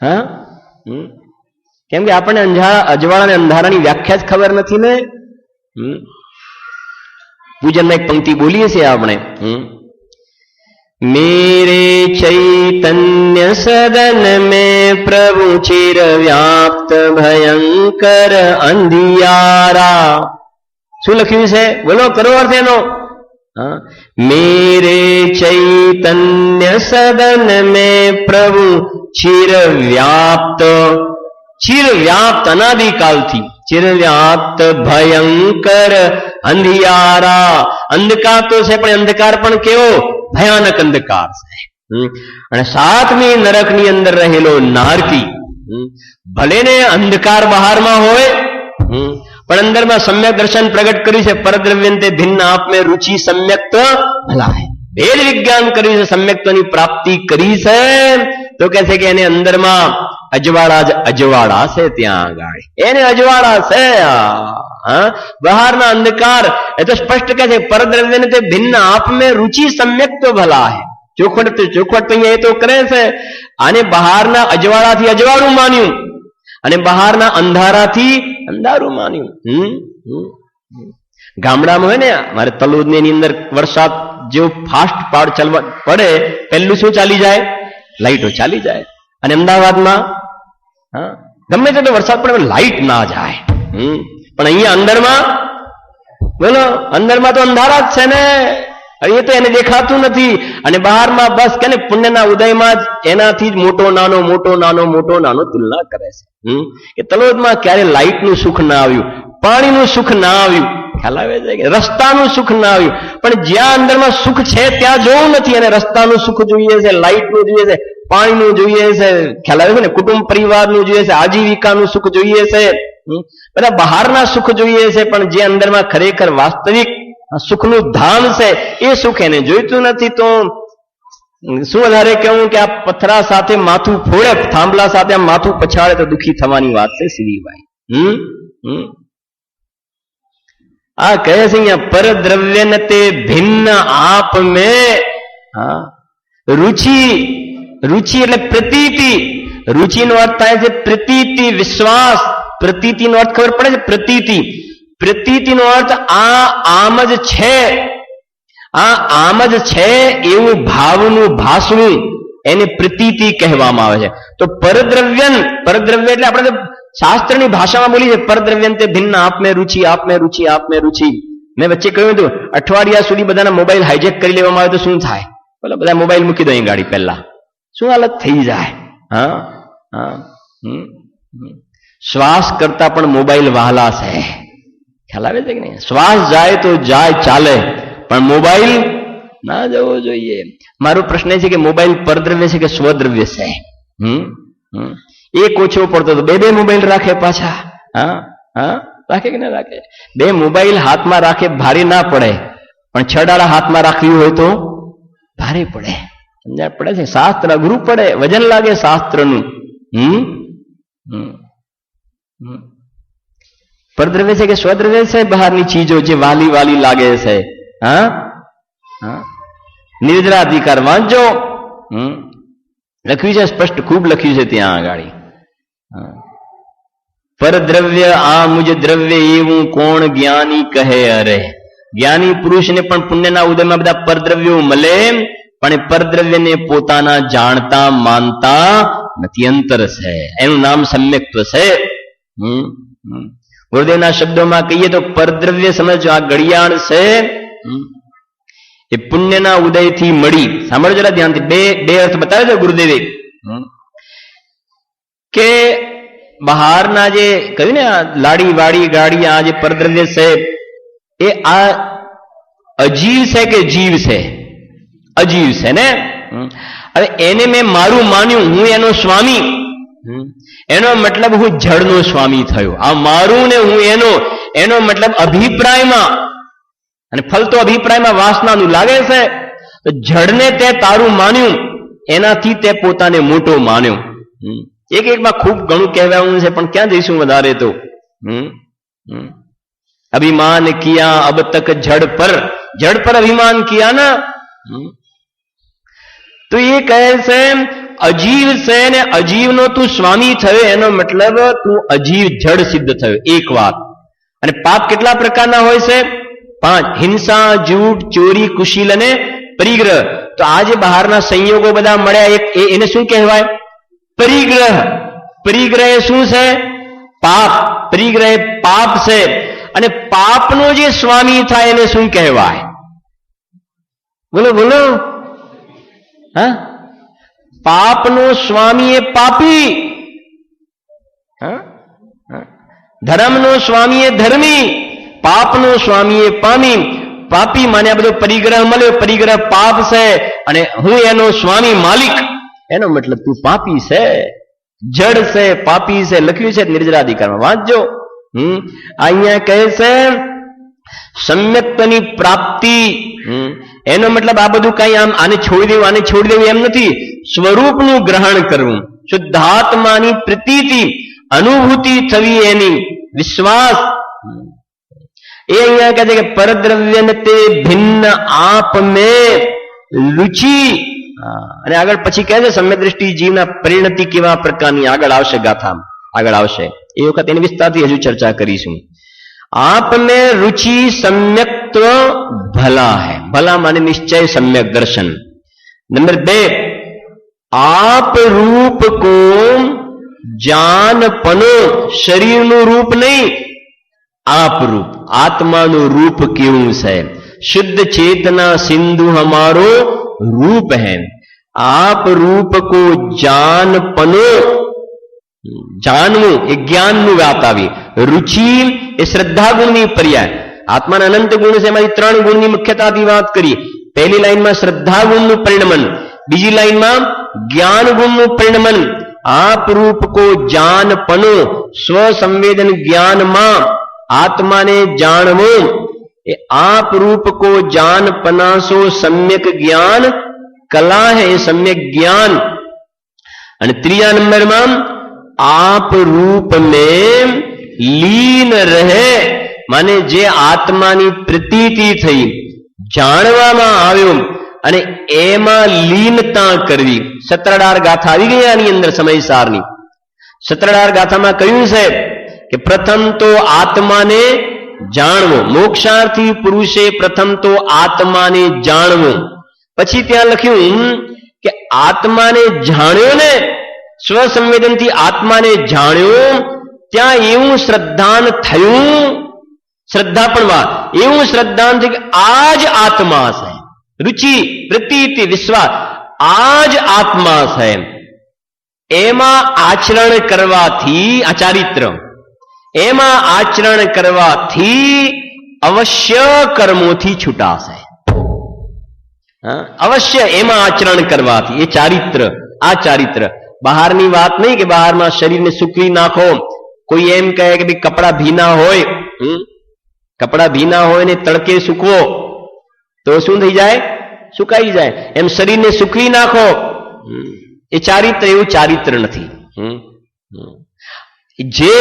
હા, કેમ કે આપણને અજવાળા અને અંધારાની વ્યાખ્યા જ ખબર નથી ને. પૂજનમાં એક પંક્તિ બોલીએ છીએ આપણે, मेरे चैतन्य सदन में प्रभु चिर व्याप्त भयंकर अंधियारा. શું લખ્યું છે? બોલો, કરો અર્થ એનો. मेरे चैतन्य सदन में प्रभु चिर व्याप्त अनादिकालથી ચિરવ્યાપ્ત ભયંકર અંધિયારા. અંધકાર તો છે, પણ અંધકાર પણ કેવો ભયાનક અંધકાર છે. અને 7મી નરકની અંદર રહેલો નારકી. ભલે ને અંધકાર બહારમાં હોય, પણ અંદરમાં સમ્યક દર્શન પ્રગટ કર્યું છે. પરદ્રવ્યંતે ભિન્ન આપ મેં રુચિ સમ્યક ભલા હૈ. ભેદ વિજ્ઞાન કર્યું છે, સમ્યક્ત્વની પ્રાપ્તિ કરી છે. તો કે છે કે એને અંદરમાં અજવાળા જ અજવાળા છે. ત્યાં આગળ એને અજવાળા છે. બહારના અંધકાર એ તો સ્પષ્ટ કહે છે. પરદ્રવ્યને તે ભિન્ન આપ મેં રુચિ સમ્યક તો ભલા હૈ. ચોખવટ તો અહીંયા એ તો કરે છે. આને બહારના અજવાળાથી અજવાળું માન્યું અને બહારના અંધારાથી અંધારું માન્યું. ગામડામાં હોય ને, મારે તલોદની એની અંદર વરસાદ જેવો ફાસ્ટ પાડ ચાલવા પડે, પહેલું શું ચાલી જાય? લાઈટો ચાલી જાય. અને અમદાવાદમાં ગમે તે વરસાદ પડે લાઈટ ના જાય. પણ અહીંયા અંદરમાં, બોલો, અંદરમાં તો અંધારા જ છે ને. એ તો એને દેખાતું નથી. અને બહારમાં બસ કે પુણ્યના ઉદયમાં જ એનાથી જ મોટો નાનો તુલના કરે છે. કે તલોદમાં ક્યારે લાઈટનું સુખ ના આવ્યું, પાણીનું સુખ ના આવ્યું, ખ્યાલ આવે છે કે રસ્તાનું સુખ ના આવ્યું. પણ જ્યાં અંદરમાં સુખ છે ત્યાં જોવું નથી. અને રસ્તાનું સુખ જોઈએ છે, લાઈટનું જોઈએ છે, પાણીનું જોઈએ છે, ખ્યાલ આવે છે ને, કુટુંબ પરિવારનું જોઈએ છે, આજીવિકાનું સુખ જોઈએ છે, બધા બહારના સુખ જોઈએ છે. પણ જે અંદરમાં ખરેખર વાસ્તવિક સુખનું ધામ છે એ સુખ એને જોઈતું નથી. તો શું વધારે કહેવું કે આ પથરા સાથે માથું ફોડે, થાંભલા સાથે માથું પછાડે તો દુઃખી થવાની વાત છે શ્રીભાઈ. આ કહે છે અહીંયા પરદ્રવ્ય ને તે ભિન્ન આપ મેં. રુચિ એટલે પ્રતીતિ. રુચિનો અર્થ થાય છે પ્રતીતિ, વિશ્વાસ. પ્રતીતિનો અર્થ ખબર પડે છે? પ્રતીતિનો અર્થ આમ જ છે, આમ જ છે એવું ભાવનું ભાસવું, એને પ્રતીતિ કહેવામાં આવે છે. તો પરદ્રવ્ય એટલે આપણે શાસ્ત્રની ભાષામાં બોલી છે પરદ્રવ્યન તે ભિન્ન આપ મેં રુચિ. મેં વચ્ચે કહ્યું હતું, અઠવાડિયા સુધી બધાના મોબાઈલ હાઈજેક કરી લેવામાં આવે તો શું થાય? બોલો, બધા મોબાઈલ મૂકી દો અહીં ગાડી પહેલા, શું હાલત થઈ જાય? શ્વાસ કરતા પણ મોબાઈલ વહાલા છે. ખ્યાલ આવે છે કે નહીં? શ્વાસ જાય તો જાય, ચાલે, પણ મોબાઈલ ના જવો જોઈએ. મારો પ્રશ્ન એ છે કે મોબાઈલ પરદ્રવ્ય છે કે સ્વદ્રવ્ય છે? એક ઓછો પડતો તો બે મોબાઈલ રાખે પાછા. રાખે કે ના રાખે? 2 મોબાઈલ હાથમાં રાખે, ભારે ના પડે. પણ 6 ડાળા હાથમાં રાખવી હોય તો ભારે પડે. સમજાય પડે છે? શાસ્ત્ર અઘરું પડે, વજન લાગે શાસ્ત્રનું. પરદ્રવ્ય છે કે સ્વદ્રવ્ય છે? બહારની ચીજો જે વાલી લાગે છે. નિર્જરાધિકાર વાંચો, લખ્યું છે સ્પષ્ટ, ખૂબ લખ્યું છે ત્યાં આગળ. પરદ્રવ્ય આ મુજ દ્રવ્ય એવું કોણ જ્ઞાની કહે? અરે જ્ઞાની પુરુષને પણ પુણ્યના ઉદયમાં બધા પરદ્રવ્યો મળે, પણ પરદ્રવ્યને પોતાના જાણતા માનતા નથી. અંતર છે, એનું નામ સમ્યક્ત્વ છે. ગુરુદેવના શબ્દોમાં કહીએ તો પરદ્રવ્ય સમજો, આ ઘડિયાળ છે એ પુણ્યના ઉદયથી મળી. સાંભળો જરા ધ્યાનથી, બે અર્થ બતાવે છે ગુરુદેવે. કે બહારના જે કહ્યું ને લાડી વાડી ગાડી, આ જે પરદ્રવ્ય છે એ આ અજીવ છે કે જીવ છે? અજીવ છે ને. હવે એને મેં મારું માન્યું, હું એનો સ્વામી. એનો મતલબ હું જળનો સ્વામી થયો. આ મારું ને હું એનો મતલબ અભિપ્રાયમાં, અને ફલ તો અભિપ્રાયમાં વાસનાનું લાગે છે. જળને તે તારું માન્યું, એનાથી તે પોતાને મોટો માન્યો. એકમાં ખૂબ ઘણું કહેવાનું છે, પણ ક્યાં જઈશું વધારે તો. અભિમાન કિયા અબ તક જડ પર અભિમાન કિયા ના. તો એ કહે છે અજીવ છે ને અજીવનો તું સ્વામી થયો, એનો મતલબ તું અજીવ જડ સિદ્ધ થયો. એક વાત. અને પાપ કેટલા પ્રકારના હોય છે? 5. હિંસા, જૂઠ, ચોરી, કુશીલ અને પરિગ્રહ. તો આ જે બહારના સંયોગો બધા મળ્યા એને શું કહેવાય? પરિગ્રહ. પરિગ્રહ શું છે? પાપ. પરિગ્રહ પાપ છે. અને પાપનો જે સ્વામી થાય એને શું કહેવાય? બોલો બોલો. હા, પાપનો સ્વામી એ પાપી. ધર્મનો સ્વામી એ ધર્મી, પાપનો સ્વામી એ પાપી. માને આ બધો પરિગ્રહ મળ્યો. પરિગ્રહ પાપ છે અને હું એનો સ્વામી માલિક. એનો મતલબ તું પાપી છે, જડ છે, પાપી છે. લખ્યું છે નિર્જરાધિકારમાં, વાંચજો. અહીંયા કહે છે સમ્યક્તની પ્રાપ્તિ. એનો મતલબ આ બધું કઈ આને છોડી દેવું એમ નથી. સ્વરૂપનું ગ્રહણ કરવું, શુદ્ધાત્માની પ્રતીતિ, અનુભૂતિ થવી, એની વિશ્વાસ. એ અહીંયા કહે છે કે પરદ્રવ્ય તે ભિન્ન આપ મેં રુચિ. અને આગળ પછી કહે છે સમ્યક દ્રષ્ટિ જીવના પરિણતિ કેવા પ્રકારની. આગળ આવશે ગાથામાં, આગળ આવશે. એ વખત એની વિસ્તારથી હજુ ચર્ચા કરીશું. आप में रुचि सम्यक्त्व भला है. भला माने निश्चय, सम्यक दर्शन. नंबर 2, आप रूप को જાનપનો. શરીરનું રૂપ નહીં, આપ રૂપ, આત્માનું રૂપ કેવું છે? શુદ્ધ ચેतना સિંધુ हमारो रूप है. आप रूप को જાનપનો. જાણવું એ જ્ઞાનનું વાત આવી. રુચિ એ શ્રદ્ધા ગુણની પર્યાય. આત્માના અનંત ગુણ છે, એમાંથી 3 ગુણની મુખ્યતાથી વાત કરી. પહેલી લાઈનમાં શ્રદ્ધા ગુણનું પરિણમન, બીજી લાઈનમાં જ્ઞાન ગુણનું પરિણમન. આપ રૂપ કો જાનપનો. સ્વસંવેદન જ્ઞાનમાં આત્માને જાણવું. એ આપ રૂપ કો જાનપનાસો સમ્યક જ્ઞાન કલા હૈ. એ સમ્યક જ્ઞાન. અને 3 નંબરમાં आप रूप में लीन रहे. माने जे आत्मानी प्रतीति थई, जाणवामां आव्यो અને એમાં લીનતા કરવી. સત્રડાર ગાથા આવી ગઈ આની અંદર સમયસારની. સત્રડાર ગાથામાં કહ્યું છે કે પ્રથમ તો આત્માને જાણવો. મોક્ષાર્થી પુરુષે પ્રથમ તો આત્માને જાણવો. પછી ત્યાં લખ્યું કે આત્માને જાણ્યો ને, સ્વસંવેદનથી આત્માને જાણ્યો, ત્યાં એવું શ્રદ્ધાન થયું. શ્રદ્ધા પણ વાત, એવું શ્રદ્ધાન થયું કે આ જ આત્મા છે. રુચિ, પ્રતીતિ, વિશ્વાસ, આ જ આત્મા છે. એમાં આચરણ કરવાથી, આ ચારિત્ર, એમાં આચરણ કરવાથી અવશ્ય કર્મોથી છૂટાશે. અવશ્ય એમાં આચરણ કરવાથી. એ ચારિત્ર, આ ચારિત્ર. બહારની વાત નહીં કે બહારમાં શરીરને સૂકવી નાખો. કોઈ એમ કહે કે ભાઈ કપડા ભીના હોય, કપડા ભીના હોય ને તડકે સૂકવો તો શું થઈ જાય? સુકાઈ જાય. એમ શરીરને સૂકવી નાખો. એ ચારિત્ર, એવું ચારિત્ર નથી. જે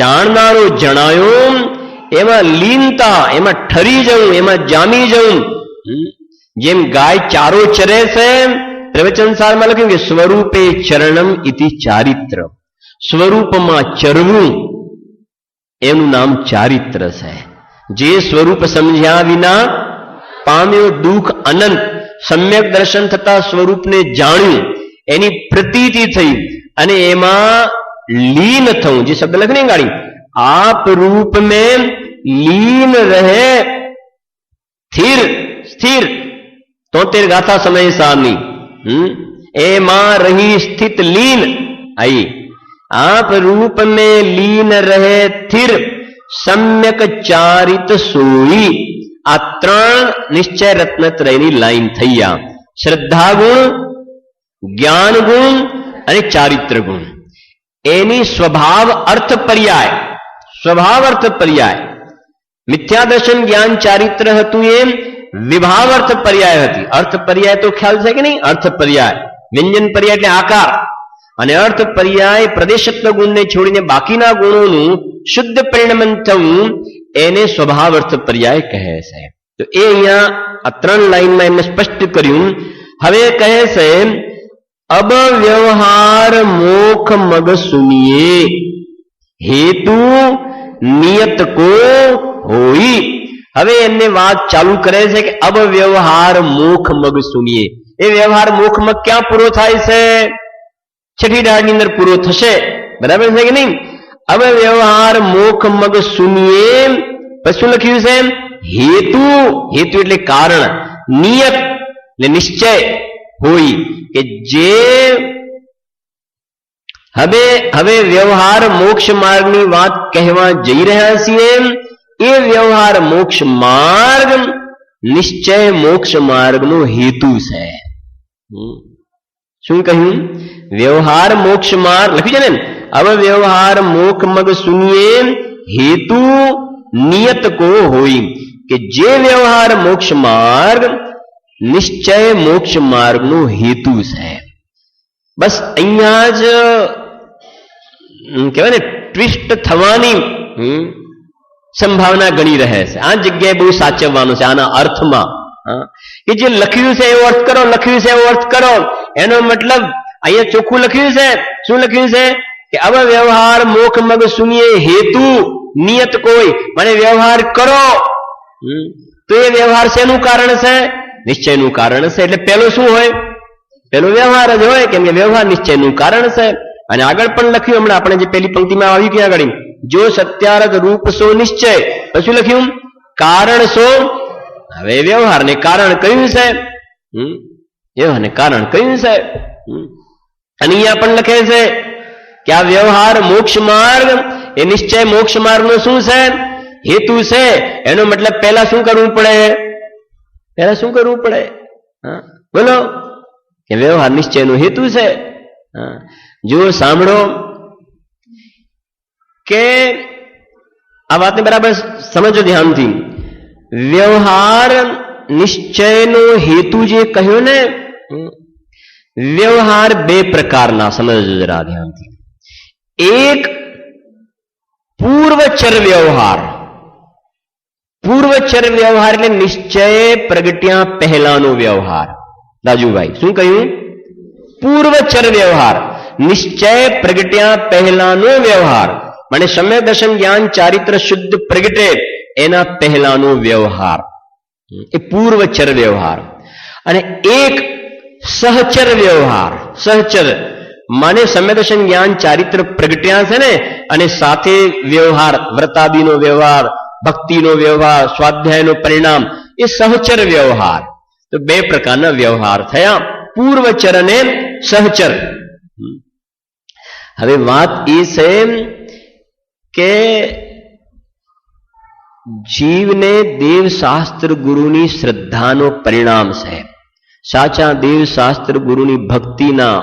જાણનારો જણાયો એમાં લીનતા, એમાં ઠરી જવું, એમાં જામી જવું. જેમ ગાય ચારો ચરે છે, પ્રવચન સારમાં લખ્યું કે સ્વરૂપે ચરણમ ઇતિ ચારિત્ર. સ્વરૂપમાં ચરવું એનું નામ ચારિત્ર છે. જે સ્વરૂપ સમજ્યા વિના પામ્યો દુઃખ અનંત. સમ્યક દર્શન થતા સ્વરૂપને જાણ્યું, એની પ્રતીતિ થઈ અને એમાં લીન થવું. જે શબ્દ લખને ગાડી, આપ રૂપ મેં લીન રહે. સ્થિર 73 ગાથા સમય સારની. એમાં રહી સ્થિત લીન. आई आप रूप में लीन रहे थिर सम्यक चारित सोई. આ 3 નિશ્ચય રત્નત્રયની લાઈન થઈ. આ શ્રદ્ધા ગુણ, જ્ઞાન ગુણ અને ચારિત્ર ગુણ. એની સ્વભાવ અર્થ પર્યાય, સ્વભાવ અર્થ પર્યાય. મિથ્યા દર્શન જ્ઞાન ચારિત્ર હતું એમ વિભાવ અર્થ પર્યાય હતી. અર્થ પર્યાય તો ખ્યાલ છે કે નહીં? અર્થ પર્યાય, વ્યંજન પર્યાય એટલે આકાર, અને અર્થ પર્યાય પ્રદેશત્વ ગુણને છોડીને બાકીના ગુણોનું શુદ્ધ પરિણમન થવું એને સ્વભાવ અર્થ પર્યાય કહે છે. તો એ અહીંયા આ 3 લાઈનમાં એમને સ્પષ્ટ કર્યું. હવે કહે છે અબ વ્યવહાર મોખ મગ સુનિએ હેતુ નિયત કો હોઈ. હવે એમને વાત ચાલુ કરે છે કે અબ વ્યવહાર મોખ મગ સુનિએ. એ વ્યવહાર મોખ મગ ક્યાં પૂરો થાય છે? છઠ્ઠી ડાળની અંદર પૂરો થશે. બરાબર છે કે નહીં? હવે વ્યવહાર મોખ મગ સુનિએ પછી શું લખ્યું છે? હેતુ. હેતુ એટલે કારણ. નિયત એટલે નિશ્ચય હોય કે જે હવે વ્યવહાર મોક્ષ માર્ગની વાત કહેવા જઈ રહ્યા છીએ. એ વ્યવહાર મોક્ષ માર્ગ નિશ્ચય મોક્ષ માર્ગનો હેતુ છે. શું કહ્યું? વ્યવહાર મોક્ષ માર્ગ લખ્યું છે ને. હવે વ્યવહાર મોક્ષ મગ સુનિએ હેતુ નિયત કો હોય કે જે વ્યવહાર મોક્ષ માર્ગ નિશ્ચય મોક્ષ માર્ગનો હેતુ છે. બસ અહીંયા જ કહેવાય ને ટ્વિસ્ટ થવાની સંભાવના ગણી રહે છે. આ જગ્યાએ બહુ સાચવવાનું છે આના અર્થમાં. કે જે લખ્યું છે એવો અર્થ કરો, લખ્યું છે એવો અર્થ કરો. એનો મતલબ અહીંયા ચોખ્ખું લખ્યું છે. શું લખ્યું છે? કે હવે વ્યવહાર મોખ મગ સુનિએ હેતુ નિયત કોઈ મને વ્યવહાર કરો. તો એ વ્યવહાર શેનું કારણ છે? નિશ્ચયનું કારણ છે. એટલે પેલો શું હોય? પેલો વ્યવહાર જ હોય, કેમ કે વ્યવહાર નિશ્ચયનું કારણ છે. અને આગળ પણ લખ્યું હમણાં આપણે જે પેલી પંક્તિમાં આવ્યું ક્યાં આગળ જો સત્યારથ રૂપ સો નિશ્ચય. શું લખ્યું? કારણ સો. હવે વ્યવહારને કારણ કયું છે? વ્યવહારને કારણ કયું છે? અને અહીંયા પણ લખે છે કે આ વ્યવહાર મોક્ષ માર્ગ એ નિશ્ચય મોક્ષ માર્ગનો શું છે? હેતુ છે. એનો મતલબ પહેલા શું કરવું પડે? પહેલા શું કરવું પડે? બોલો. કે વ્યવહાર નિશ્ચયનો હેતુ છે. જો સાંભળો કે આ વાતને બરાબર સમજો ધ્યાનથી. વ્યવહાર નિશ્ચયનો હેતુ જે કહ્યો ને, વ્યવહાર બે પ્રકારના સમજો જરા ધ્યાનથી. એક પૂર્વચર વ્યવહાર. પૂર્વચર વ્યવહાર એટલે નિશ્ચય પ્રગટ્યા પહેલાનો વ્યવહાર. રાજુભાઈ શું કહ્યું? પૂર્વચર વ્યવહાર. નિશ્ચય પ્રગટ્યા પહેલાનો વ્યવહાર. મને સમ્યક દર્શન જ્ઞાન ચારિત્ર શુદ્ધ પ્રગટે એના પહેલાનો વ્યવહાર એ પૂર્વચર વ્યવહાર. અને એક સહચર વ્યવહાર. સહચર માને સમ્યક દર્શન જ્ઞાન ચારિત્ર પ્રગટ્યા છે ને, અને સાથે વ્યવહાર વ્રતાદિનો વ્યવહાર, ભક્તિનો વ્યવહાર, સ્વાધ્યાયનો પરિણામ, એ સહચર વ્યવહાર. તો બે પ્રકારના વ્યવહાર થયા, પૂર્વચર અને સહચર. હવે વાત એ છે કે જીવને દેવશાસ્ત્ર ગુરુની શ્રદ્ધાનો પરિણામ છે. સાચા દેવશાસ્ત્ર ગુરુની ભક્તિના,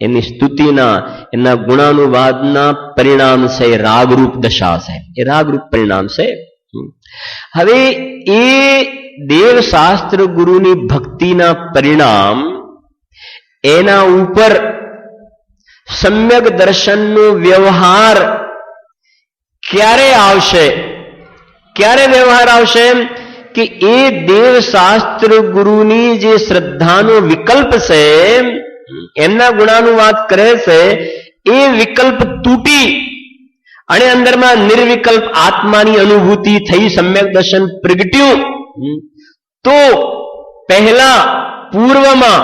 એની સ્તુતિના, એના ગુણાનુવાદના પરિણામ છે. રાગરૂપ દશા છે. એ રાગરૂપ પરિણામ છે. હવે એ દેવશાસ્ત્ર ગુરુની ભક્તિના પરિણામ એના ઉપર સમ્યક દર્શનનો વ્યવહાર ક્યારે આવશે? ક્યારે વ્યવહાર આવશે? કે એ દેવશાસ્ત્ર ગુરુની જે શ્રદ્ધાનો વિકલ્પ છે, એમના ગુણાનુવાદ કરે છે, એ વિકલ્પ તૂટી અને અંદરમાં નિર્વિકલ્પ આત્માની અનુભૂતિ થઈ, સમ્યક દર્શન પ્રગટ્યું. તો પહેલા પૂર્વમાં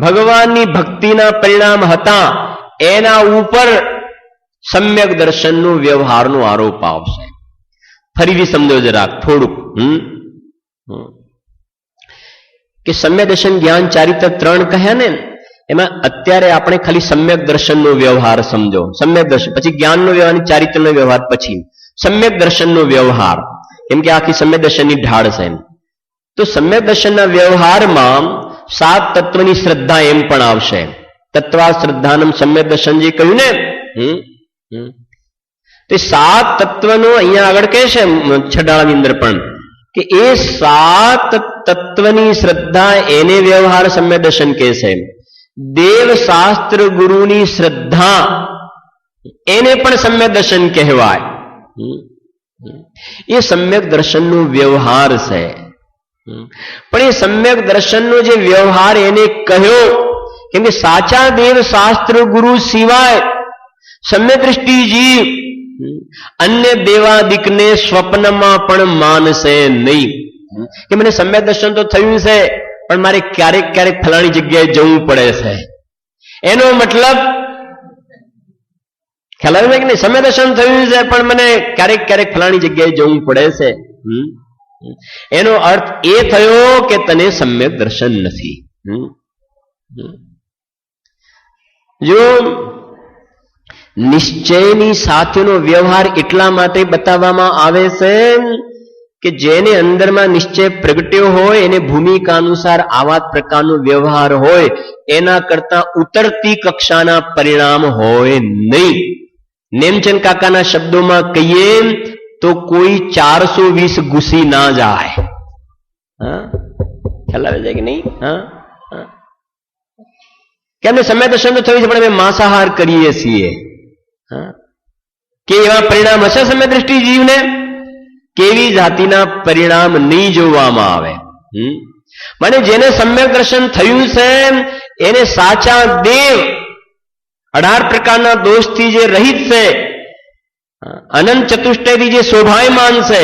ભગવાનની ભક્તિના પરિણામ હતા, એના ઉપર સમ્યક દર્શનનો વ્યવહારનો આરોપ આવશે. ફરીથી સમજો જરાક થોડુંક. કે સમ્યક દર્શન જ્ઞાન ચારિત્ર 3 કહ્યા ને, એમાં અત્યારે આપણે ખાલી સમ્યક દર્શનનો વ્યવહાર સમજો. સમ્યક દર્શન પછી જ્ઞાનનો વ્યવહાર, ચારિત્રનો વ્યવહાર, પછી સમ્યક દર્શનનો વ્યવહાર. કેમ કે આખી સમ્યક દર્શનની ઢાળ છે. તો સમ્યક દર્શનના વ્યવહારમાં 7 તત્વની શ્રદ્ધા એમ પણ આવશે. તત્વા શ્રદ્ધાનમ સમ્યક દર્શન જે કહ્યું ને, તે 7 તત્વનો અહીંયા આગળ કહે છે છડાળાની અંદર પણ, કે એ 7 તત્વની શ્રદ્ધા એને વ્યવહાર સમ્યક દર્શન કહે છે. દેવ શાસ્ત્ર ગુરુની શ્રદ્ધા, એને પણ સમ્યક દર્શન કહેવાય. એ સમ્યક દર્શનનો વ્યવહાર છે. પણ એ સમ્યક દર્શનનો જે વ્યવહાર એને કહ્યો, કેમ કે સાચા દેવ શાસ્ત્ર ગુરુ સિવાય સમ્યક દ્રષ્ટિ જીવ અન્ય દેવાદિકને સ્વપ્નમાં પણ માનશે નહીં. કે મને સમ્યક દર્શન તો થયું છે, પણ મારે ક્યારેક ક્યારેક ફલાણી જગ્યાએ જવું પડે છે. એનો મતલબ ખ્યાલ આવે છે કે નહીં? સમ્યક દર્શન થયું છે, પણ મને ક્યારેક ક્યારેક ફલાણી જગ્યાએ જવું પડે છે. એનો અર્થ એ થયો કે તને સમ્યક દર્શન નથી. જો નિશ્ચયની સાથેનો વ્યવહાર એટલા માટે બતાવવામાં આવે છે કે જેને અંદરમાં નિશ્ચય પ્રગટ્યો હોય એને ભૂમિકા અનુસાર આવા પ્રકારનો વ્યવહાર હોય, એના કરતા ઉતરતી કક્ષાના પરિણામ હોય નહીં. નેમચંદ કાકાના શબ્દોમાં કહીએ તો કોઈ 420 ઘૂસી ના જાય. ખ્યાલ આવે છે કે નહીં? કે અમને સમ્યક દર્શન તો થયું છે, પણ અમે માંસાહાર કરીએ છીએ. કે એવા પરિણામ હશે સમ્યક દ્રષ્ટિ જીવને? કેવી જાતિના પરિણામ નહીં જોવામાં આવે. મને જેને સમ્યક દર્શન થયું છે એને સાચા દેવ 18 પ્રકારના દોષથી જે રહિત છે, અનંત ચતુષ્ટયથી જે શોભાયમાન છે,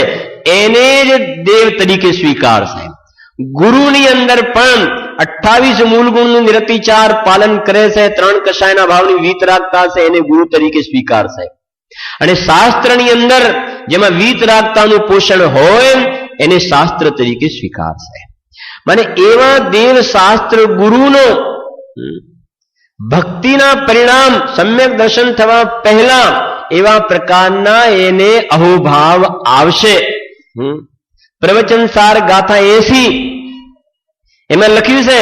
એને જ દેવ તરીકે સ્વીકારશે. ગુરુની અંદર પણ 28 મૂળ ગુણનું નિરતિચાર પાલન કરે છે, 3 કષાયના ભાવની વીતરાગતા છે, એને ગુરુ તરીકે સ્વીકારશે. અને શાસ્ત્રની અંદર જેમાં વીતરાગતાનું પોષણ હોય એને શાસ્ત્ર તરીકે સ્વીકારશે. મને એવા દેવ શાસ્ત્ર ગુરુનો ભક્તિના પરિણામ સમ્યક દર્શન થવા પહેલા એવા પ્રકારના એને અહોભાવ આવશે. પ્રવચન સાર ગાથા 80 એમાં લખ્યું છે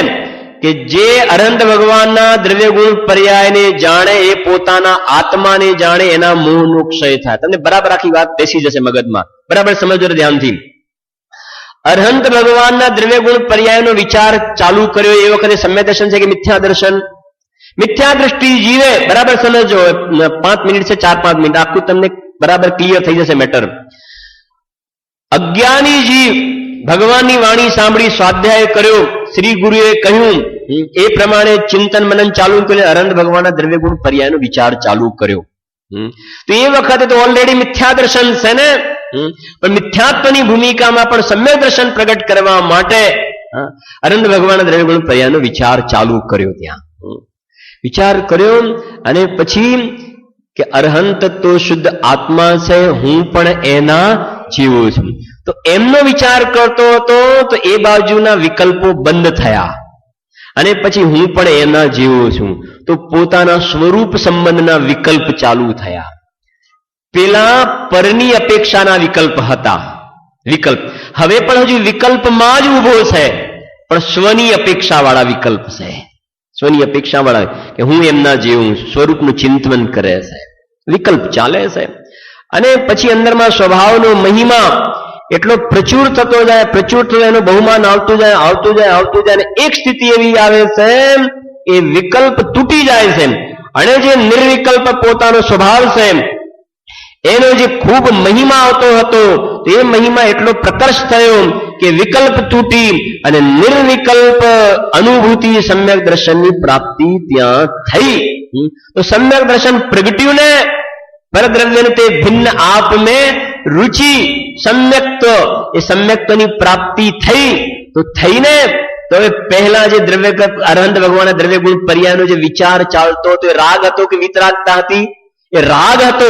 કે જે અનંત ભગવાનના દ્રવ્ય ગુણ પર્યાયને જાણે એ પોતાના આત્માને જાણે, એના મોહનો ક્ષય થાય. તમને બરાબર આખી વાત બેસી જશે મગજમાં. બરાબર સમજો ધ્યાનથી. અરહંત ભગવાનના દ્રવ્ય ગુણ પર્યાયનો વિચાર ચાલુ કર્યો એ વખતે સમ્યક દર્શન છે કે મિથ્યા દર્શન? મિથ્યા દ્રષ્ટિ જીવે. બરાબર સમજો. 5 મિનિટ છે, 4-5 મિનિટ આખું તમને બરાબર ક્લિયર થઈ જશે મેટર. અજ્ઞાની જીવ ભગવાનની વાણી સાંભળી સ્વાધ્યાય કર્યો, શ્રી ગુરુએ કહ્યું એ પ્રમાણે ચિંતન મનન ચાલુ કર્યું, અરહંત ભગવાનના દ્રવ્ય ગુણ પર્યાયનો વિચાર ચાલુ કર્યો. તો એ વખતે તો ઓલરેડી મિથ્યા દર્શન છે ને. પણ મિથ્યાત્વની ભૂમિકામાં પણ સમ્યક દર્શન પ્રગટ કરવા માટે અરહંત ભગવાનના દ્રવ્ય ગુણ પર્યાયનો વિચાર ચાલુ કર્યો. ત્યાં વિચાર કર્યો અને પછી કે અરહંત તો શુદ્ધ આત્મા છે, હું પણ એના જેવો છું. તો એમનો વિચાર કરતો હતો તો એ બાજુના વિકલ્પો બંધ થયા અને પછી હું પણ એના જેવો છું તો પોતાના સ્વરૂપ સંબંધના વિકલ્પ ચાલુ થયા. પેલા પરની અપેક્ષાના વિકલ્પ હતા. વિકલ્પ હવે પણ હજુ વિકલ્પમાં જ ઉભો છે, પણ સ્વની અપેક્ષા વાળા વિકલ્પ છે. સ્વની અપેક્ષા વાળા કે હું એમના જેવું સ્વરૂપનું ચિંતન કરે છે, વિકલ્પ ચાલે છે. અને પછી અંદરમાં સ્વભાવનો મહિમા એટલો પ્રચુર થતો જાય, પ્રચુર થતો એનું બહુમાન આવતું જાય, આવતું જાય, આવતું જાય, અને એક સ્થિતિ એવી આવે છે એ વિકલ્પ તૂટી જાય છે અને જે નિર્વિકલ્પ પોતાનો સ્વભાવ છે એનો જે ખૂબ મહિમા આવતો હતો એ મહિમા એટલો પ્રકર્ષ થયો કે વિકલ્પ તૂટી અને નિર્વિકલ્પ અનુભૂતિ સમ્યક દર્શનની પ્રાપ્તિ ત્યાં થઈ. તો સમ્યક દર્શન પ્રગટ્યું ને પરદ્રવ્યને તે ભિન્ન આપ મેં રુચિ સમ્યક્ત, એ સમ્યક્તની પ્રાપ્તિ થઈ. તો થઈને તો એ પહેલા જે દ્રવ્ય અરહંત ભગવાનના દ્રવ્ય ગુણ પર્યાયનો જે વિચાર ચાલતો હતો એ રાગ હતો કે વિતરાગતા હતી? એ રાગ હતો.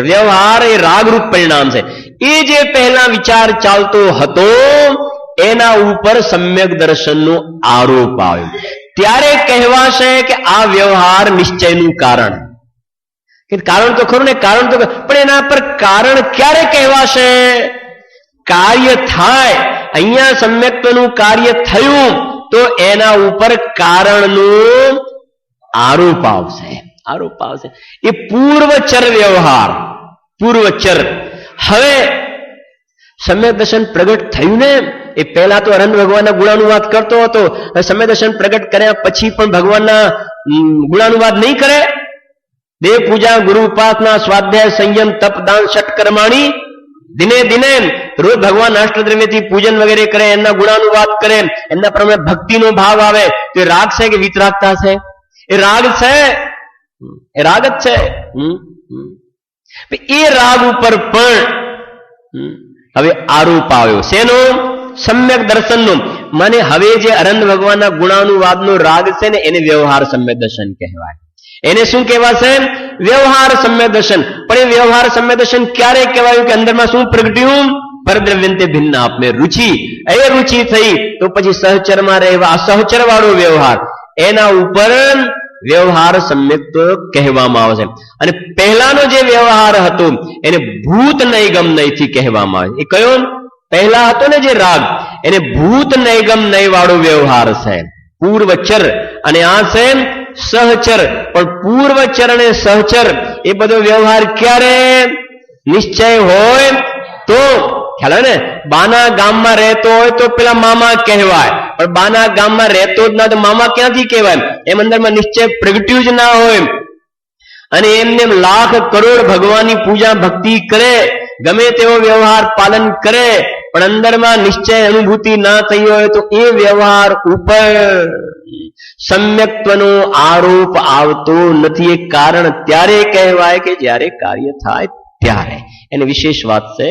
વ્યવહાર એ રાગરૂપ પરિણામ છે. એ જે પહેલા વિચાર ચાલતો હતો એના ઉપર સમ્યક દર્શનનો આરોપ આવ્યો. ત્યારે કહેવાશે કે આ વ્યવહાર નિશ્ચયનું કારણ. કારણ તો ખરું ને, કારણ તો, પણ એના પર કારણ ક્યારે કહેવાશે? કાર્ય થાય. અહીંયા સમ્યક્તનું કાર્ય થયું તો એના ઉપર કારણનો આરોપ આવશે. આરોપ આવશે. એ પૂર્વચર વ્યવહાર, પૂર્વચર. હવે સમ્યક દર્શન પ્રગટ થયું ને એ પહેલા તો અનંત ભગવાનના ગુણાનુવાદ કરતો હતો, સમ્યક દર્શન પ્રગટ કર્યા પછી પણ ભગવાનના ગુણાનુવાદ નહીં કરે? દેવ પૂજા, ગુરુ ઉપાસના, સ્વાધ્યાય, સંયમ, તપ, દાન, ષટકર્માણી દિને દિને રોજ ભગવાન અષ્ટદ્રવ્યથી પૂજન વગેરે કરે, એમના ગુણાનુવાદ કરે, એમના પ્રમાણે ભક્તિનો ભાવ આવે, તો એ રાગ છે કે વિતરાગતા છે? એ રાગ છે, એ રાગ જ છે. એ રાગ ઉપર પણ હવે આરોપ આવ્યો. શેનો? સમ્યક દર્શનનો. મને હવે જે અનંત ભગવાનના ગુણાનુવાદનો રાગ છે ને એને વ્યવહાર સમ્યક દર્શન કહેવાય. એને શું કહેવાશે? વ્યવહાર સમ્યક દર્શન. પણ એ વ્યવહાર સમ્યક દર્શન ક્યારે કહેવાયું? કે અંદરમાં શું પ્રગટ્યું? પરદ્રવ્યંતે ભિન્ન આપને રુચિ. એ રુચિ થઈ તો પછી સહચરમાં રહેવા, સહચર વાળો વ્યવહાર, એના ઉપર વ્યવહાર સમ્યક કહેવામાં આવે છે. અને પહેલાનો જે વ્યવહાર હતો એને ભૂત નૈગમ નયથી કહેવામાં આવે. એ કયો? પહેલા હતો ને જે રાગ, એને ભૂત નૈગમ નય વાળો વ્યવહાર છે, પૂર્વચર. અને આ છે સહચર. પણ પૂર્વચર અને સહચર એ બધો વ્યવહાર ક્યારે નિશ્ચય હોય તો ખ્યાલ આવે ને? બાના ગામમાં રહેતો હોય તો પેલા મામા કહેવાય, પણ બાના ગામમાં રહેતો જ ના તો મામા ક્યાંથી કહેવાય? એમ અંદરમાં નિશ્ચય પ્રગટ્યું જ ના હોય. અને એમને લાખ કરોડ ભગવાનની પૂજા ભક્તિ કરે, ગમે તેવો વ્યવહાર પાલન કરે, પણ અંદરમાં નિશ્ચય અનુભૂતિ ના થઈ હોય તો એ વ્યવહાર ઉપર સમ્યક્ત્વનો આરોપ આવતો નથી. એ કારણ ત્યારે કહેવાય કે જ્યારે કાર્ય થાય ત્યારે. એને વિશેષ વાત છે.